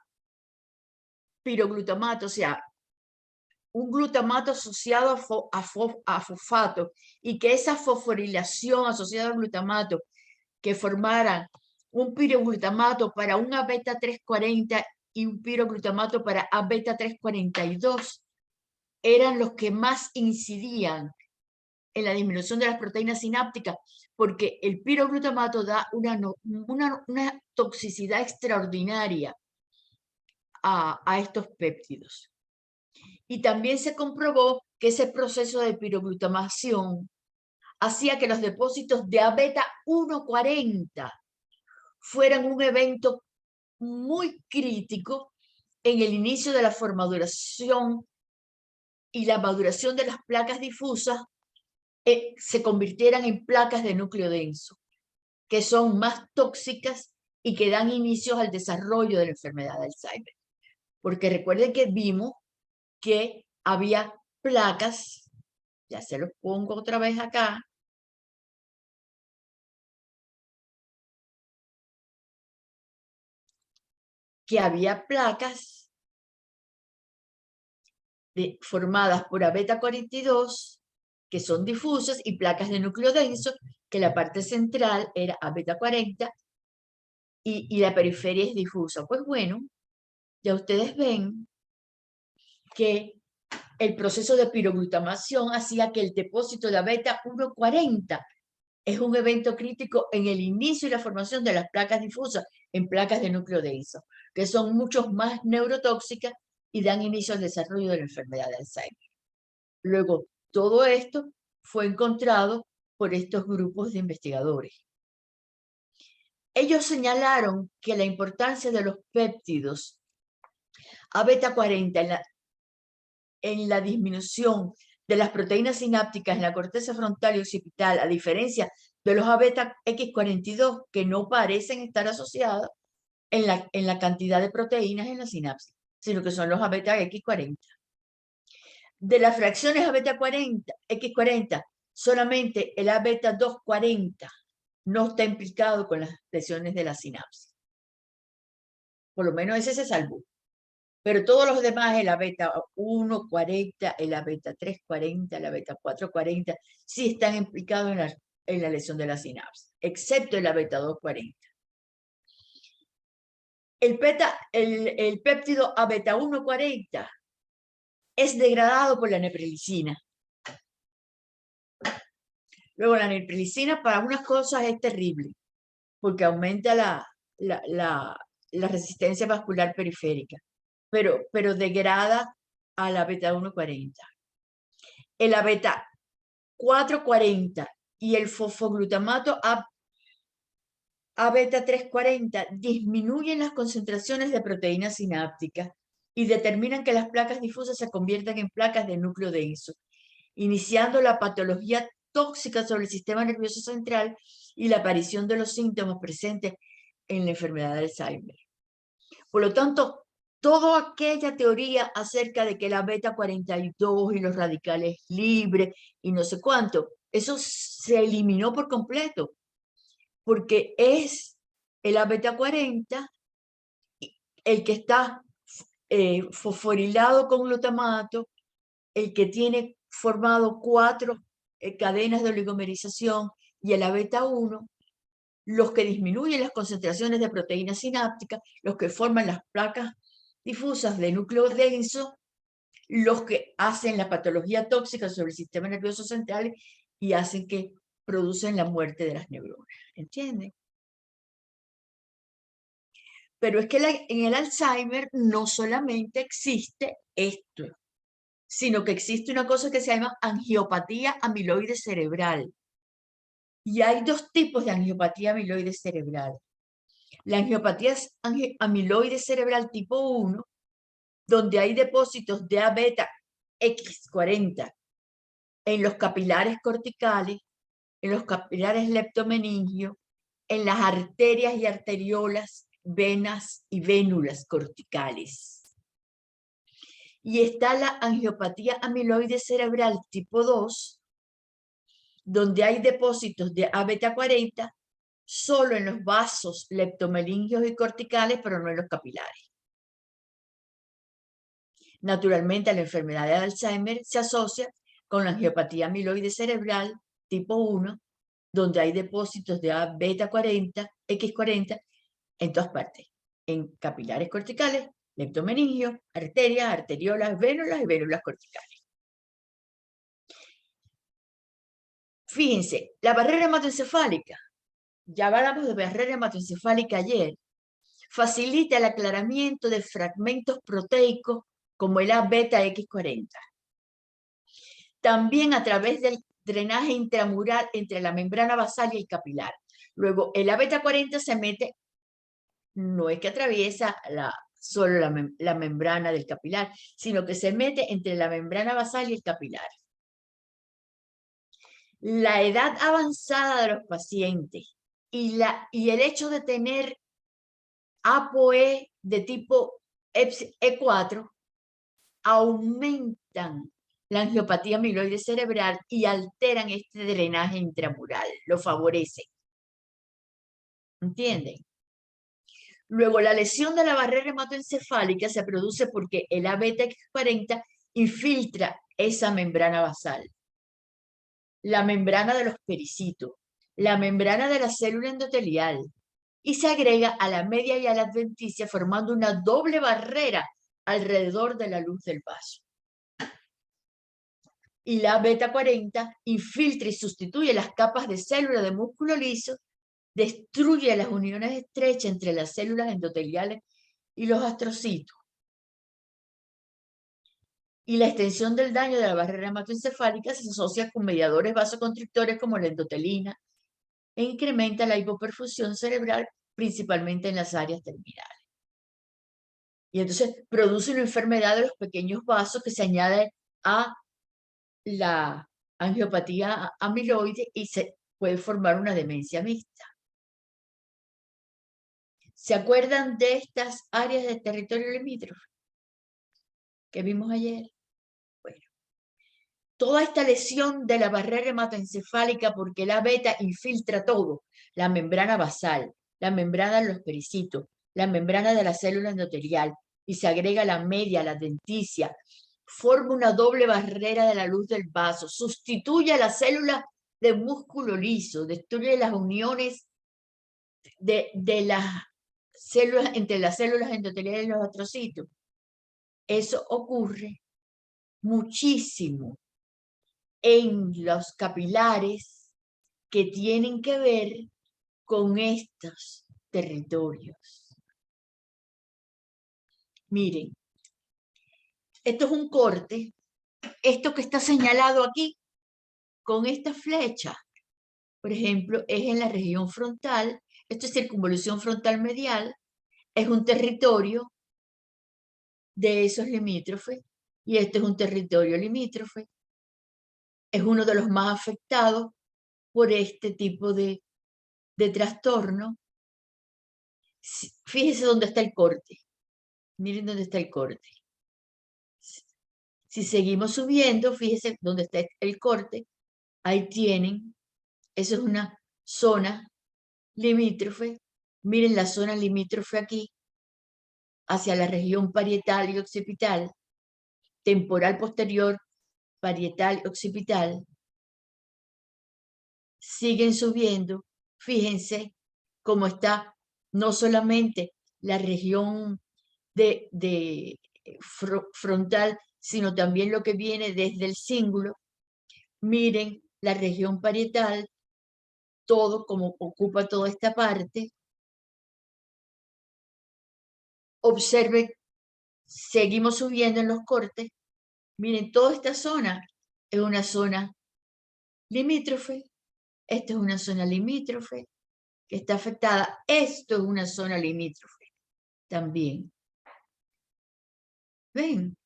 piroglutamato, o sea, un glutamato asociado a fosfato, y que esa fosforilación asociada al glutamato que formaran un piroglutamato para un beta 340 y un piroglutamato para beta 342 eran los que más incidían en la disminución de las proteínas sinápticas, porque el piroglutamato da una toxicidad extraordinaria a estos péptidos. Y también se comprobó que ese proceso de piroglutamación hacía que los depósitos de beta 140 fueran un evento muy crítico en el inicio de la formaduración y la maduración de las placas difusas, se convirtieran en placas de núcleo denso, que son más tóxicas y que dan inicios al desarrollo de la enfermedad de Alzheimer. Porque recuerden que vimos que había placas, ya se los pongo otra vez acá, que había placas formadas por A beta 42, que son difusas, y placas de núcleo denso, que la parte central era A beta 40 y la periferia es difusa. Pues bueno, ya ustedes ven que el proceso de piroglutamación hacía que el depósito de A beta 140 es un evento crítico en el inicio y la formación de las placas difusas en placas de núcleo denso, que son mucho más neurotóxicas y dan inicio al desarrollo de la enfermedad de Alzheimer. Luego, todo esto fue encontrado por estos grupos de investigadores. Ellos señalaron que la importancia de los péptidos A beta 40 en la disminución de las proteínas sinápticas en la corteza frontal y occipital, a diferencia de los A beta X42, que no parecen estar asociados en la cantidad de proteínas en la sinapsis, sino que son los A beta X40. De las fracciones A beta 40, X40, solamente el A beta 240 no está implicado con las lesiones de la sinapsis. Por lo menos ese se salvó. Pero todos los demás, el A beta 140, el A beta 340, el A beta 440, sí están implicados en la lesión de la sinapsis, excepto el A beta 240. El péptido A beta 140 es degradado por la neprilicina. Luego, la neprilicina para unas cosas es terrible, porque aumenta la resistencia vascular periférica, pero degrada a la beta 140. El A beta 440 y el fosfoglutamato A beta 340 disminuyen las concentraciones de proteínas sinápticas y determinan que las placas difusas se conviertan en placas de núcleo denso, iniciando la patología tóxica sobre el sistema nervioso central y la aparición de los síntomas presentes en la enfermedad de Alzheimer. Por lo tanto, toda aquella teoría acerca de que la beta 42 y los radicales libres y no sé cuánto, eso se eliminó por completo, porque es el A beta 40 el que está fosforilado con glutamato, el que tiene formado 4 cadenas de oligomerización, y el A beta 1, los que disminuyen las concentraciones de proteínas sinápticas, los que forman las placas difusas de núcleo denso, los que hacen la patología tóxica sobre el sistema nervioso central y hacen que producen la muerte de las neuronas. ¿Entienden? Pero es que en el Alzheimer no solamente existe esto, sino que existe una cosa que se llama angiopatía amiloide cerebral. Y hay dos tipos de angiopatía amiloide cerebral. La angiopatía amiloide cerebral tipo 1, donde hay depósitos de A beta X40 en los capilares corticales, en los capilares leptomeningios, en las arterias y arteriolas, venas y vénulas corticales. Y está la angiopatía amiloide cerebral tipo 2, donde hay depósitos de A beta 40 solo en los vasos leptomeningios y corticales, pero no en los capilares. Naturalmente, la enfermedad de Alzheimer se asocia con la angiopatía amiloide cerebral tipo 1, donde hay depósitos de A beta 40, X40, en todas partes, en capilares corticales, leptomeningios, arterias, arteriolas, vénulas y vénulas corticales. Fíjense, la barrera hematoencefálica, ya hablamos de barrera hematoencefálica ayer, facilita el aclaramiento de fragmentos proteicos como el A beta X40. También a través del drenaje intramural entre la membrana basal y el capilar. Luego, el A beta 40 se mete, no es que atraviesa solo la membrana del capilar, sino que se mete entre la membrana basal y el capilar. La edad avanzada de los pacientes y el hecho de tener ApoE de tipo E4 aumentan la angiopatía amiloide cerebral y alteran este drenaje intramural, lo favorecen. ¿Entienden? Luego, la lesión de la barrera hematoencefálica se produce porque el A-beta X40 infiltra esa membrana basal, la membrana de los pericitos, la membrana de la célula endotelial, y se agrega a la media y a la adventicia formando una doble barrera alrededor de la luz del vaso. Y la beta 40 infiltra y sustituye las capas de células de músculo liso, destruye las uniones estrechas entre las células endoteliales y los astrocitos. Y la extensión del daño de la barrera hematoencefálica se asocia con mediadores vasoconstrictores como la endotelina e incrementa la hipoperfusión cerebral, principalmente en las áreas terminales. Y entonces produce una enfermedad de los pequeños vasos que se añade a la angiopatía amiloide y se puede formar una demencia mixta. ¿Se acuerdan de estas áreas de territorio limítrofe que vimos ayer? Bueno, toda esta lesión de la barrera hematoencefálica porque la beta infiltra todo, la membrana basal, la membrana de los pericitos, la membrana de la célula endotelial y se agrega la media, la denticia, forma una doble barrera de la luz del vaso, sustituye a las células de músculo liso, destruye las uniones de las células, entre las células endoteliales y los astrocitos. Eso ocurre muchísimo en los capilares que tienen que ver con estos territorios. Miren, esto es un corte, esto que está señalado aquí con esta flecha, por ejemplo, es en la región frontal, esto es circunvolución frontal medial, es un territorio de esos limítrofes y este es un territorio limítrofe. Es uno de los más afectados por este tipo de trastorno. Fíjense dónde está el corte. Miren dónde está el corte. Si seguimos subiendo, fíjense dónde está el corte. Ahí tienen. Eso es una zona limítrofe. Miren la zona limítrofe aquí, hacia la región parietal y occipital, temporal posterior, parietal y occipital. Siguen subiendo. Fíjense cómo está no solamente la región de frontal, sino también lo que viene desde el cíngulo. Miren la región parietal, todo como ocupa toda esta parte. Observen, seguimos subiendo en los cortes. Miren, toda esta zona es una zona limítrofe. Esta es una zona limítrofe que está afectada. Esto es una zona limítrofe también. ¿Ven?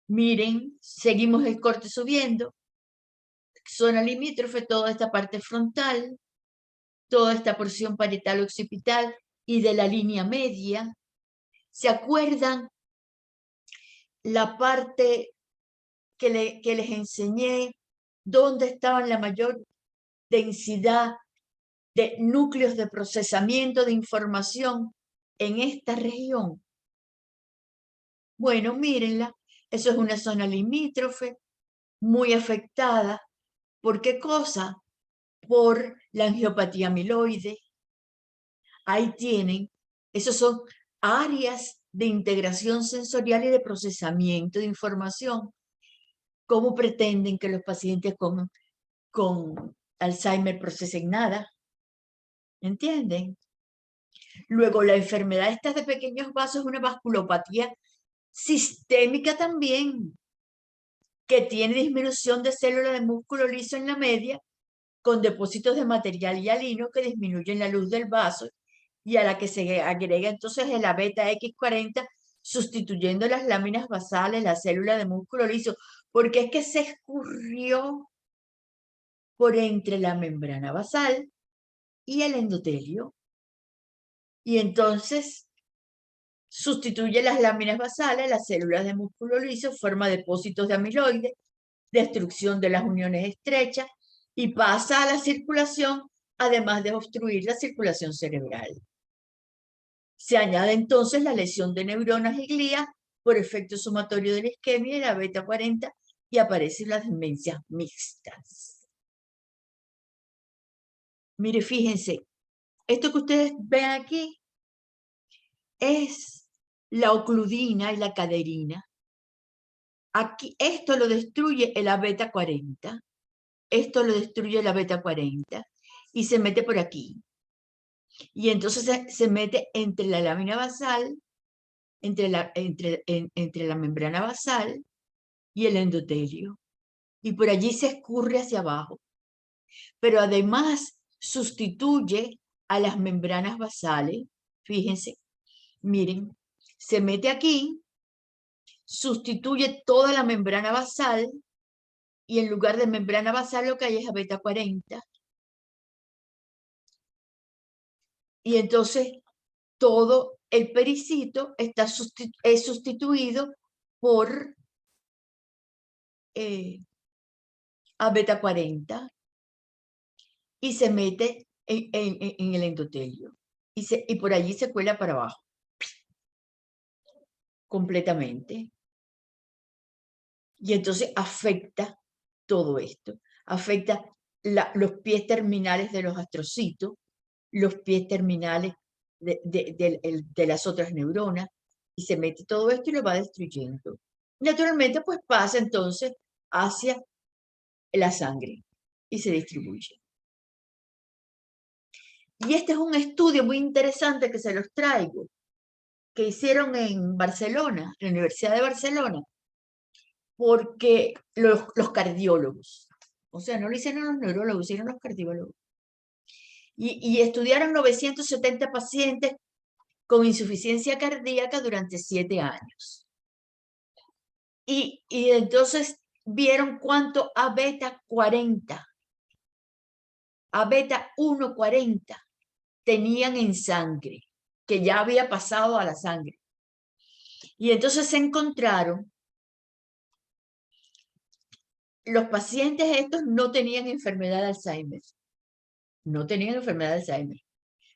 Miren, seguimos el corte subiendo. Zona limítrofe, toda esta parte frontal, toda esta porción parietal occipital y de la línea media. ¿Se acuerdan la parte que les enseñé dónde estaban la mayor densidad de núcleos de procesamiento de información en esta región? Bueno, mírenla, eso es una zona limítrofe muy afectada. ¿Por qué cosa? Por la angiopatía amiloide. Ahí tienen, esos son áreas de integración sensorial y de procesamiento de información. ¿Cómo pretenden que los pacientes con Alzheimer procesen nada? ¿Entienden? Luego, la enfermedad esta de pequeños vasos es una vasculopatía sistémica también, que tiene disminución de células de músculo liso en la media, con depósitos de material hialino que disminuyen la luz del vaso y a la que se agrega entonces el beta X40, sustituyendo las láminas basales, la célula de músculo liso, porque es que se escurrió por entre la membrana basal y el endotelio. Y entonces sustituye las láminas basales, las células de músculo liso, forma depósitos de amiloides, destrucción de las uniones estrechas y pasa a la circulación, además de obstruir la circulación cerebral. Se añade entonces la lesión de neuronas y glías por efecto sumatorio de la isquemia y la beta 40 y aparecen las demencias mixtas. Mire, fíjense, esto que ustedes ven aquí es la ocludina y la caderina. Aquí, esto lo destruye la beta 40, esto lo destruye la beta 40 y se mete por aquí. Y entonces se mete entre la lámina basal, entre la membrana basal y el endotelio. Y por allí se escurre hacia abajo. Pero además sustituye a las membranas basales. Fíjense, miren, se mete aquí, sustituye toda la membrana basal y en lugar de membrana basal lo que hay es a beta 40. Y entonces todo el pericito es sustituido por a beta 40 y se mete en el endotelio y por allí se cuela para abajo completamente. Y entonces afecta todo esto, afecta los pies terminales de los astrocitos, los pies terminales de las otras neuronas, y se mete todo esto y lo va destruyendo. Naturalmente, pues pasa entonces hacia la sangre y se distribuye. Y este es un estudio muy interesante que se los traigo, que hicieron en Barcelona, en la Universidad de Barcelona, porque los cardiólogos, o sea, no lo hicieron los neurólogos, hicieron los cardiólogos, y estudiaron 970 pacientes con insuficiencia cardíaca durante 7 años. Y entonces vieron cuánto A beta 40, A beta 140 tenían en sangre, que ya había pasado a la sangre. Y entonces se encontraron, los pacientes estos no tenían enfermedad de Alzheimer. No tenían enfermedad de Alzheimer.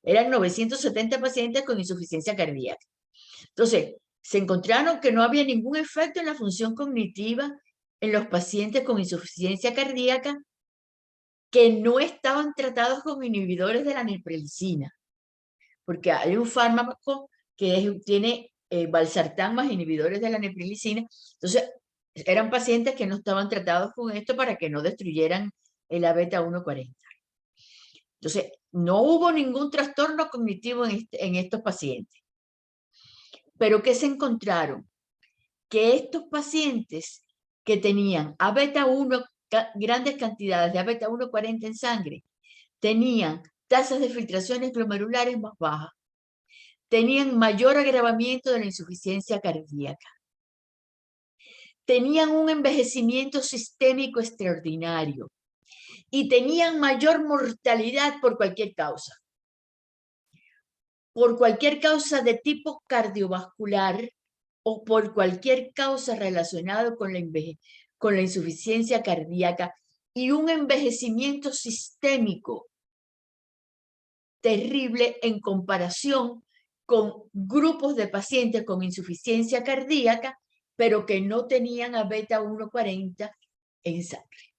Eran 970 pacientes con insuficiencia cardíaca. Entonces, se encontraron que no había ningún efecto en la función cognitiva en los pacientes con insuficiencia cardíaca que no estaban tratados con inhibidores de la neprilicina, porque hay un fármaco que tiene valsartán más inhibidores de la neprilicina. Entonces, eran pacientes que no estaban tratados con esto para que no destruyeran el beta 140. Entonces, no hubo ningún trastorno cognitivo en estos pacientes. Pero ¿qué se encontraron? Que estos pacientes que tenían A beta 1, grandes cantidades de A beta 140 en sangre, tenían tasas de filtraciones glomerulares más bajas, tenían mayor agravamiento de la insuficiencia cardíaca, tenían un envejecimiento sistémico extraordinario y tenían mayor mortalidad por cualquier causa. Por cualquier causa de tipo cardiovascular o por cualquier causa relacionada con la insuficiencia cardíaca y un envejecimiento sistémico terrible en comparación con grupos de pacientes con insuficiencia cardíaca, pero que no tenían a beta 140 en sangre.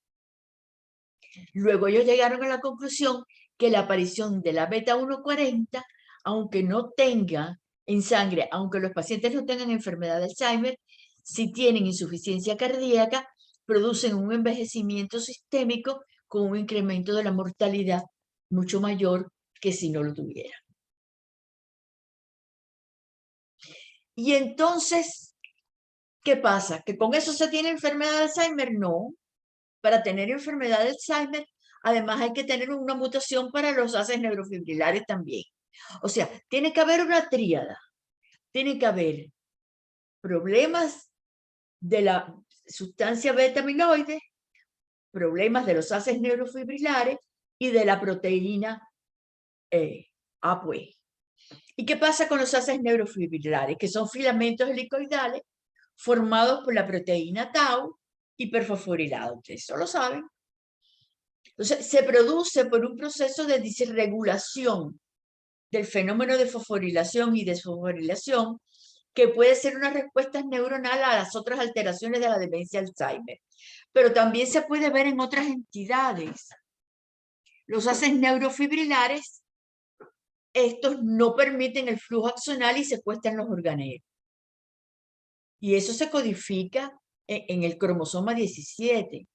Luego ellos llegaron a la conclusión que la aparición de la beta 140, aunque no tenga en sangre, aunque los pacientes no tengan enfermedad de Alzheimer, si tienen insuficiencia cardíaca, producen un envejecimiento sistémico con un incremento de la mortalidad mucho mayor que si no lo tuvieran. Y entonces, ¿qué pasa? ¿Que con eso se tiene enfermedad de Alzheimer? No. Para tener enfermedad de Alzheimer, además hay que tener una mutación para los haces neurofibrilares también. O sea, tiene que haber una tríada. Tiene que haber problemas de la sustancia beta amiloide, problemas de los haces neurofibrilares y de la proteína APOE. ¿Y qué pasa con los haces neurofibrilares? Que son filamentos helicoidales formados por la proteína tau hiperfosforilada. Ustedes eso lo saben. Entonces, se produce por un proceso de disregulación del fenómeno de fosforilación y desfosforilación, que puede ser una respuesta neuronal a las otras alteraciones de la demencia de Alzheimer. Pero también se puede ver en otras entidades. Los haces neurofibrilares, estos no permiten el flujo axonal y secuestran los organelos. Y eso se codifica en el cromosoma 17.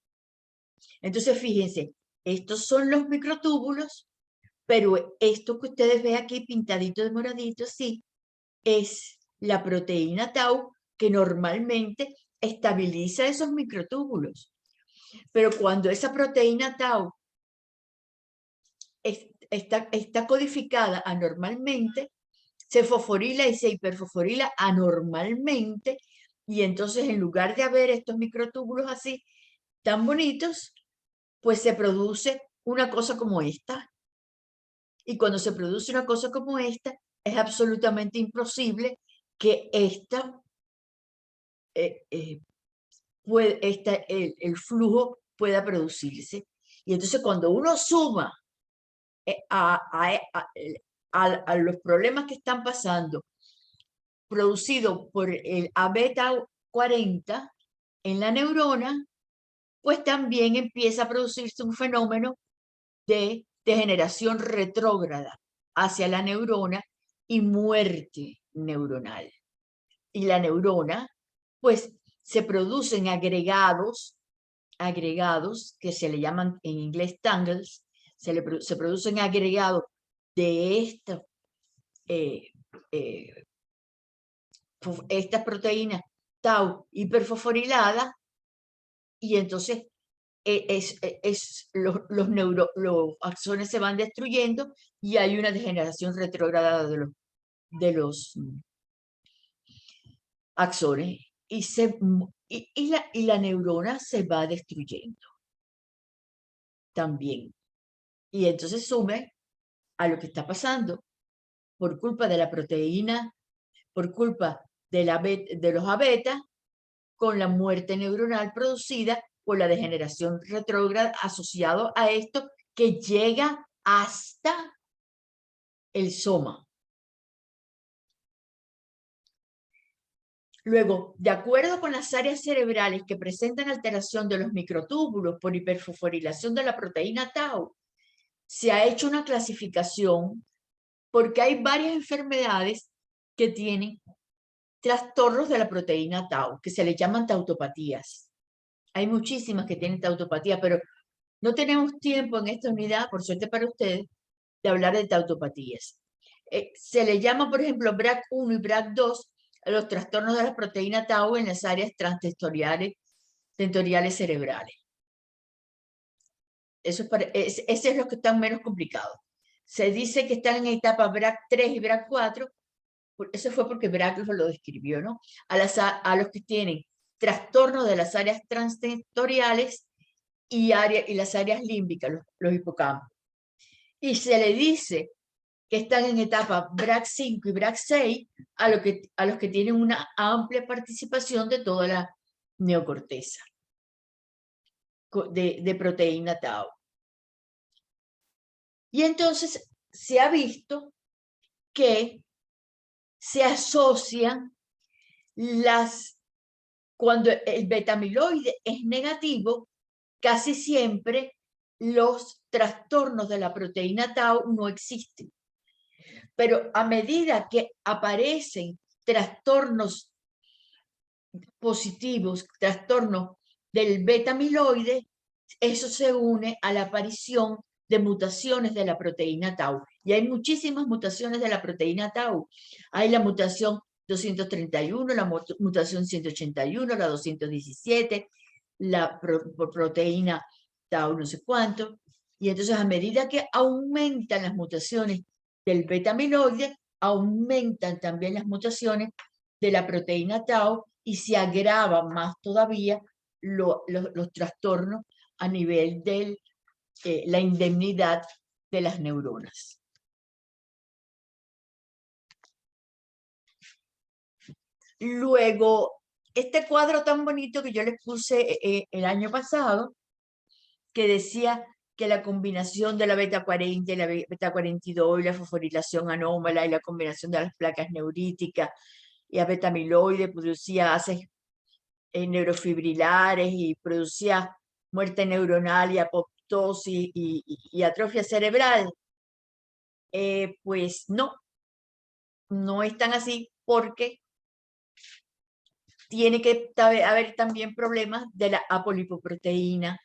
Entonces, fíjense, estos son los microtúbulos, pero esto que ustedes ven aquí pintadito de moradito, sí, es la proteína tau que normalmente estabiliza esos microtúbulos. Pero cuando esa proteína tau está codificada anormalmente, se fosforila y se hiperfosforila anormalmente, y entonces en lugar de haber estos microtúbulos así tan bonitos, pues se produce una cosa como esta. Y cuando se produce una cosa como esta, es absolutamente imposible que el flujo pueda producirse. Y entonces cuando uno suma a los problemas que están pasando, producido por el A-beta 40 en la neurona, pues también empieza a producirse un fenómeno de degeneración retrógrada hacia la neurona y muerte neuronal. Y la neurona, pues, se producen agregados que se le llaman en inglés tangles, se producen agregados de estas proteínas tau hiperfosforilada, y entonces los axones se van destruyendo y hay una degeneración retrógrada de los axones, y la neurona se va destruyendo también. Y entonces sume a lo que está pasando por culpa de la proteína, por culpa de los A-beta, con la muerte neuronal producida por la degeneración retrógrada asociado a esto que llega hasta el soma. Luego, de acuerdo con las áreas cerebrales que presentan alteración de los microtúbulos por hiperfosforilación de la proteína tau, se ha hecho una clasificación porque hay varias enfermedades que tienen trastornos de la proteína tau, que se le llaman tautopatías. Hay muchísimas que tienen tautopatía, pero no tenemos tiempo en esta unidad, por suerte para ustedes, de hablar de tautopatías. Se le llama, por ejemplo, BRCA1 y BRCA2 a los trastornos de la proteína tau en las áreas transtentoriales cerebrales. Ese es lo que están menos complicados. Se dice que están en etapa BRCA3 y BRCA4, eso fue porque BRCA lo describió, ¿no? A los que tienen trastornos de las áreas transtentoriales y las áreas límbicas, los hipocampos. Y se le dice que están en etapa BRCA5 y BRCA6 a los que tienen una amplia participación de toda la neocorteza de proteína tau. Y entonces se ha visto que se asocian cuando el beta-amiloide es negativo, casi siempre los trastornos de la proteína tau no existen. Pero a medida que aparecen trastornos positivos, trastornos del beta-amiloide, eso se une a la aparición de mutaciones de la proteína tau. Y hay muchísimas mutaciones de la proteína tau. Hay la mutación 231, la mutación 181, la 217, la proteína tau no sé cuánto. Y entonces a medida que aumentan las mutaciones del beta-amiloide, aumentan también las mutaciones de la proteína tau y se agravan más todavía los trastornos a nivel de la indemnidad de las neuronas. Luego, este cuadro tan bonito que yo les puse el año pasado, que decía que la combinación de la beta 40 y la beta 42 y la fosforilación anómala y la combinación de las placas neuríticas y a beta amiloide producía haces neurofibrilares y producía muerte neuronal y apoptosis y atrofia cerebral. Pues no es tan así porque tiene que haber también problemas de la apolipoproteína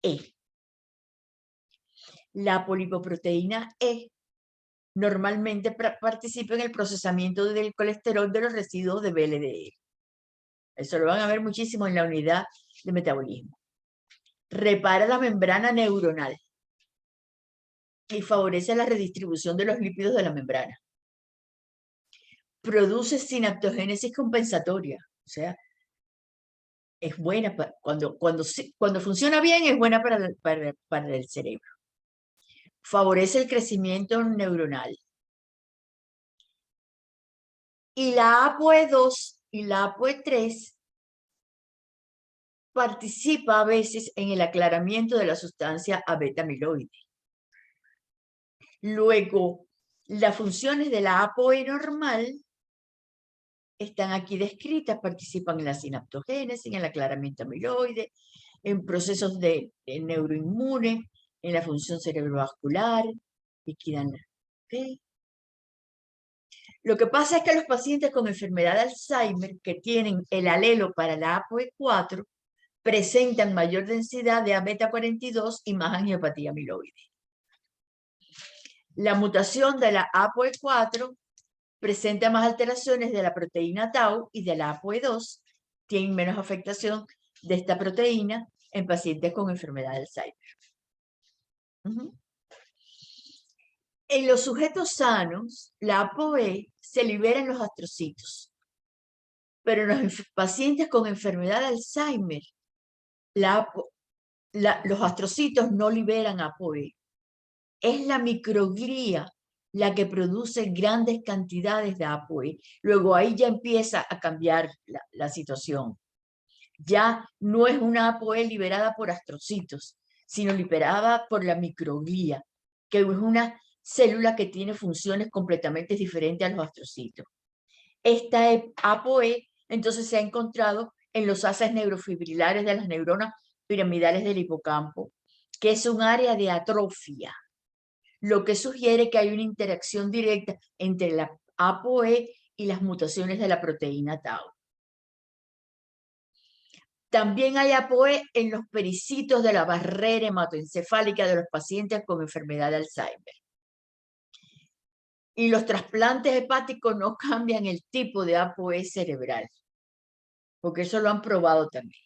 E. La apolipoproteína E normalmente participa en el procesamiento del colesterol de los residuos de VLDL. Eso lo van a ver muchísimo en la unidad de metabolismo. Repara la membrana neuronal y favorece la redistribución de los lípidos de la membrana. Produce sinaptogénesis compensatoria, o sea, es buena cuando funciona bien, es buena para el cerebro. Favorece el crecimiento neuronal. Y la ApoE2 y la ApoE3 participa a veces en el aclaramiento de la sustancia beta-amiloide. Luego, las funciones de la ApoE normal están aquí descritas, participan en la sinaptogénesis, en el aclaramiento amiloide, en procesos de neuroinmune, en la función cerebrovascular, liquidan. ¿Okay? Lo que pasa es que los pacientes con enfermedad de Alzheimer que tienen el alelo para la ApoE4 presentan mayor densidad de beta-42 y más angiopatía amiloide. La mutación de la ApoE4 presenta más alteraciones de la proteína tau y de la ApoE2, tienen menos afectación de esta proteína en pacientes con enfermedad de Alzheimer. En los sujetos sanos, la ApoE se libera en los astrocitos, pero en los pacientes con enfermedad de Alzheimer, los astrocitos no liberan ApoE. Es la microglía la que produce grandes cantidades de ApoE. Luego ahí ya empieza a cambiar la situación. Ya no es una ApoE liberada por astrocitos, sino liberada por la microglía, que es una célula que tiene funciones completamente diferentes a los astrocitos. Esta ApoE entonces se ha encontrado en los haces neurofibrilares de las neuronas piramidales del hipocampo, que es un área de atrofia, lo que sugiere que hay una interacción directa entre la ApoE y las mutaciones de la proteína tau. También hay ApoE en los pericitos de la barrera hematoencefálica de los pacientes con enfermedad de Alzheimer. Y los trasplantes hepáticos no cambian el tipo de ApoE cerebral, porque eso lo han probado también.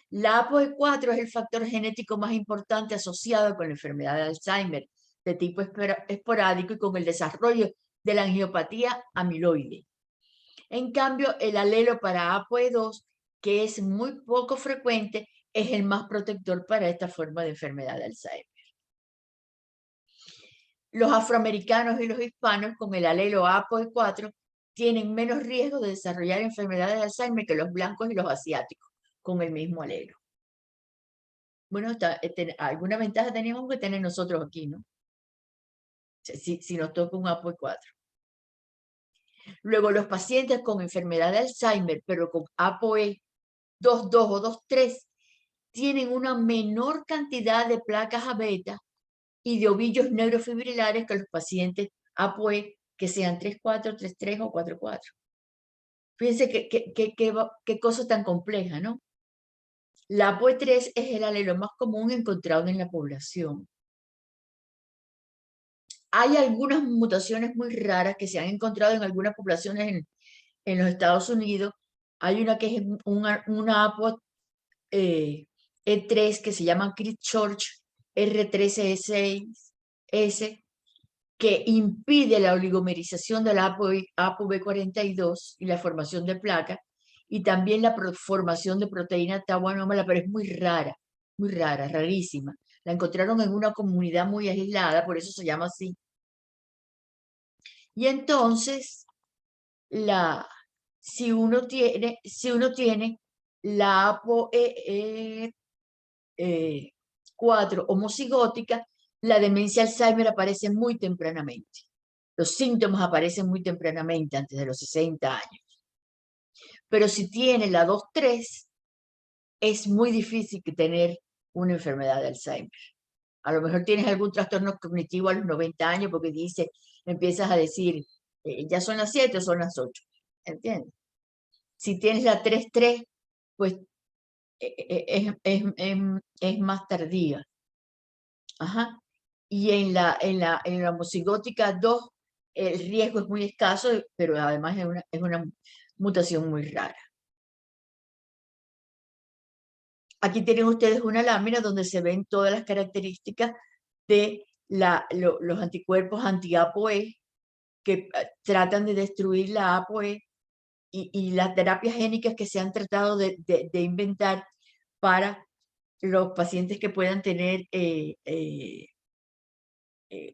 La ApoE4 es el factor genético más importante asociado con la enfermedad de Alzheimer de tipo esporádico y con el desarrollo de la angiopatía amiloide. En cambio, el alelo para ApoE2, que es muy poco frecuente, es el más protector para esta forma de enfermedad de Alzheimer. Los afroamericanos y los hispanos con el alelo ApoE4 tienen menos riesgo de desarrollar enfermedades de Alzheimer que los blancos y los asiáticos con el mismo alelo. Bueno, alguna ventaja teníamos que tener nosotros aquí, ¿no? Si nos toca un ApoE4. Luego, los pacientes con enfermedad de Alzheimer, pero con ApoE 2.2 o 2.3, tienen una menor cantidad de placas A beta y de ovillos neurofibrilares que los pacientes ApoE que sean 3.4, 3.3 o 4.4. Fíjense qué cosa tan compleja, ¿no? La ApoE3 es el alelo más común encontrado en la población. Hay algunas mutaciones muy raras que se han encontrado en algunas poblaciones en los Estados Unidos. Hay una que es una ApoE3 que se llama Christchurch R13E6S, que impide la oligomerización de la ApoB42 y la formación de placas, y también la formación de proteína tau anómala, pero es muy rara, rarísima. La encontraron en una comunidad muy aislada, por eso se llama así. Y entonces, si uno tiene la APOE4 homocigótica, la demencia Alzheimer aparece muy tempranamente. Los síntomas aparecen muy tempranamente, antes de los 60 años. Pero si tiene la 2-3, es muy difícil que tener una enfermedad de Alzheimer. A lo mejor tienes algún trastorno cognitivo a los 90 años porque empiezas a decir, ya son las 7 o son las 8. ¿Entiendes? Si tienes la 3-3, pues es más tardía. Ajá. Y en la homocigótica 2, el riesgo es muy escaso, pero además es una mutación muy rara. Aquí tienen ustedes una lámina donde se ven todas las características de los anticuerpos anti-ApoE que tratan de destruir la ApoE y las terapias génicas que se han tratado de inventar para los pacientes que puedan tener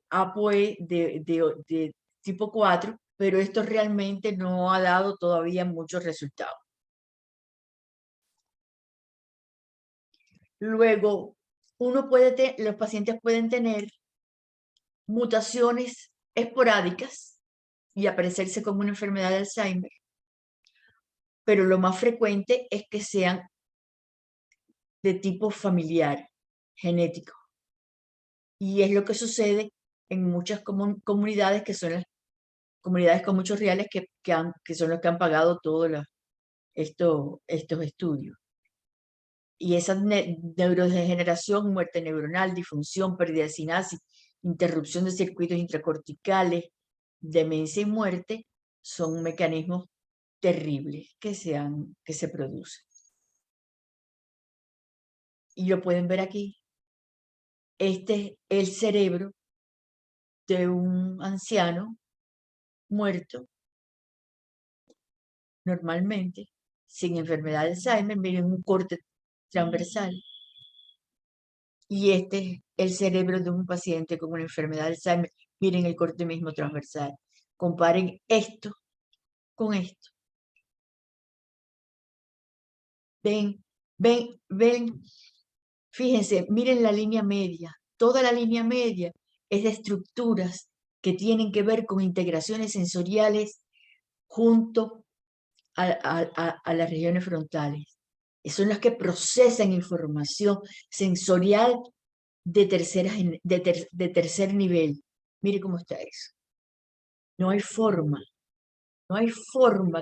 ApoE de tipo 4, pero esto realmente no ha dado todavía muchos resultados. Luego, los pacientes pueden tener mutaciones esporádicas y aparecerse como una enfermedad de Alzheimer, pero lo más frecuente es que sean de tipo familiar, genético. Y es lo que sucede en muchas comunidades que son las comunidades con muchos reales que son los que han pagado todos estos estudios. Y esa neurodegeneración, muerte neuronal, disfunción, pérdida de sinapsis, interrupción de circuitos intracorticales, demencia y muerte son mecanismos terribles que se producen. Y lo pueden ver aquí. Este es el cerebro de un anciano muerto, normalmente, sin enfermedad de Alzheimer. Miren, un corte transversal. Y este es el cerebro de un paciente con una enfermedad de Alzheimer. Miren el corte mismo transversal. Comparen esto con esto. Ven. Fíjense, miren la línea media. Toda la línea media es de estructuras que tienen que ver con integraciones sensoriales junto a las regiones frontales. Son las que procesan información sensorial de tercer nivel. Mire cómo está eso. No hay forma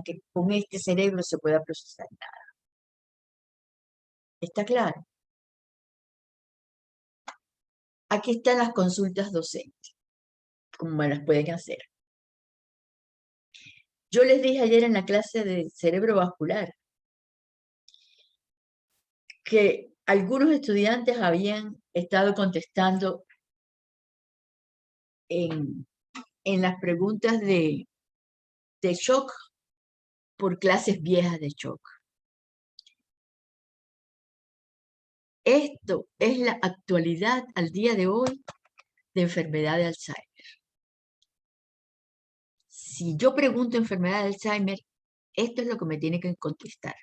que con este cerebro se pueda procesar nada. ¿Está claro? Aquí están las consultas docentes, como las pueden hacer. Yo les dije ayer en la clase de cerebro vascular que algunos estudiantes habían estado contestando en las preguntas de shock por clases viejas de shock. Esto es la actualidad al día de hoy de enfermedad de Alzheimer. Si yo pregunto enfermedad de Alzheimer, esto es lo que me tiene que contestar.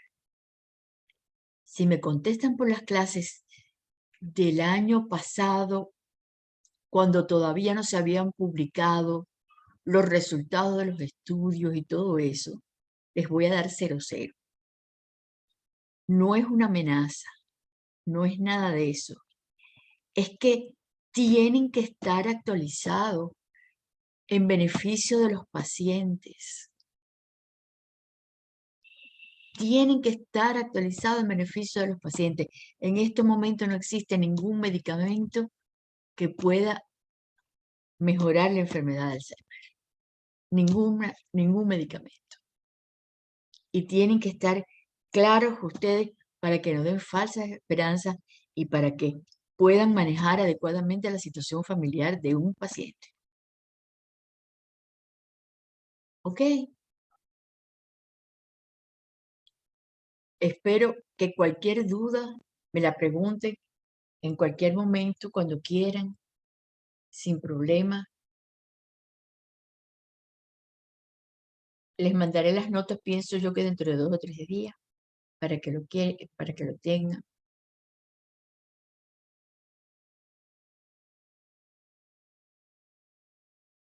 Si me contestan por las clases del año pasado, cuando todavía no se habían publicado los resultados de los estudios y todo eso, les voy a dar 0-0. No es una amenaza, no es nada de eso. Es que tienen que estar actualizados en beneficio de los pacientes. Tienen que estar actualizados en beneficio de los pacientes. En este momento no existe ningún medicamento que pueda mejorar la enfermedad de Alzheimer. Ningún medicamento. Y tienen que estar claros ustedes para que no den falsas esperanzas y para que puedan manejar adecuadamente la situación familiar de un paciente. ¿Ok? Espero que cualquier duda me la pregunten en cualquier momento, cuando quieran, sin problema. Les mandaré las notas, pienso yo que dentro de 2 o 3 días, para que lo tengan.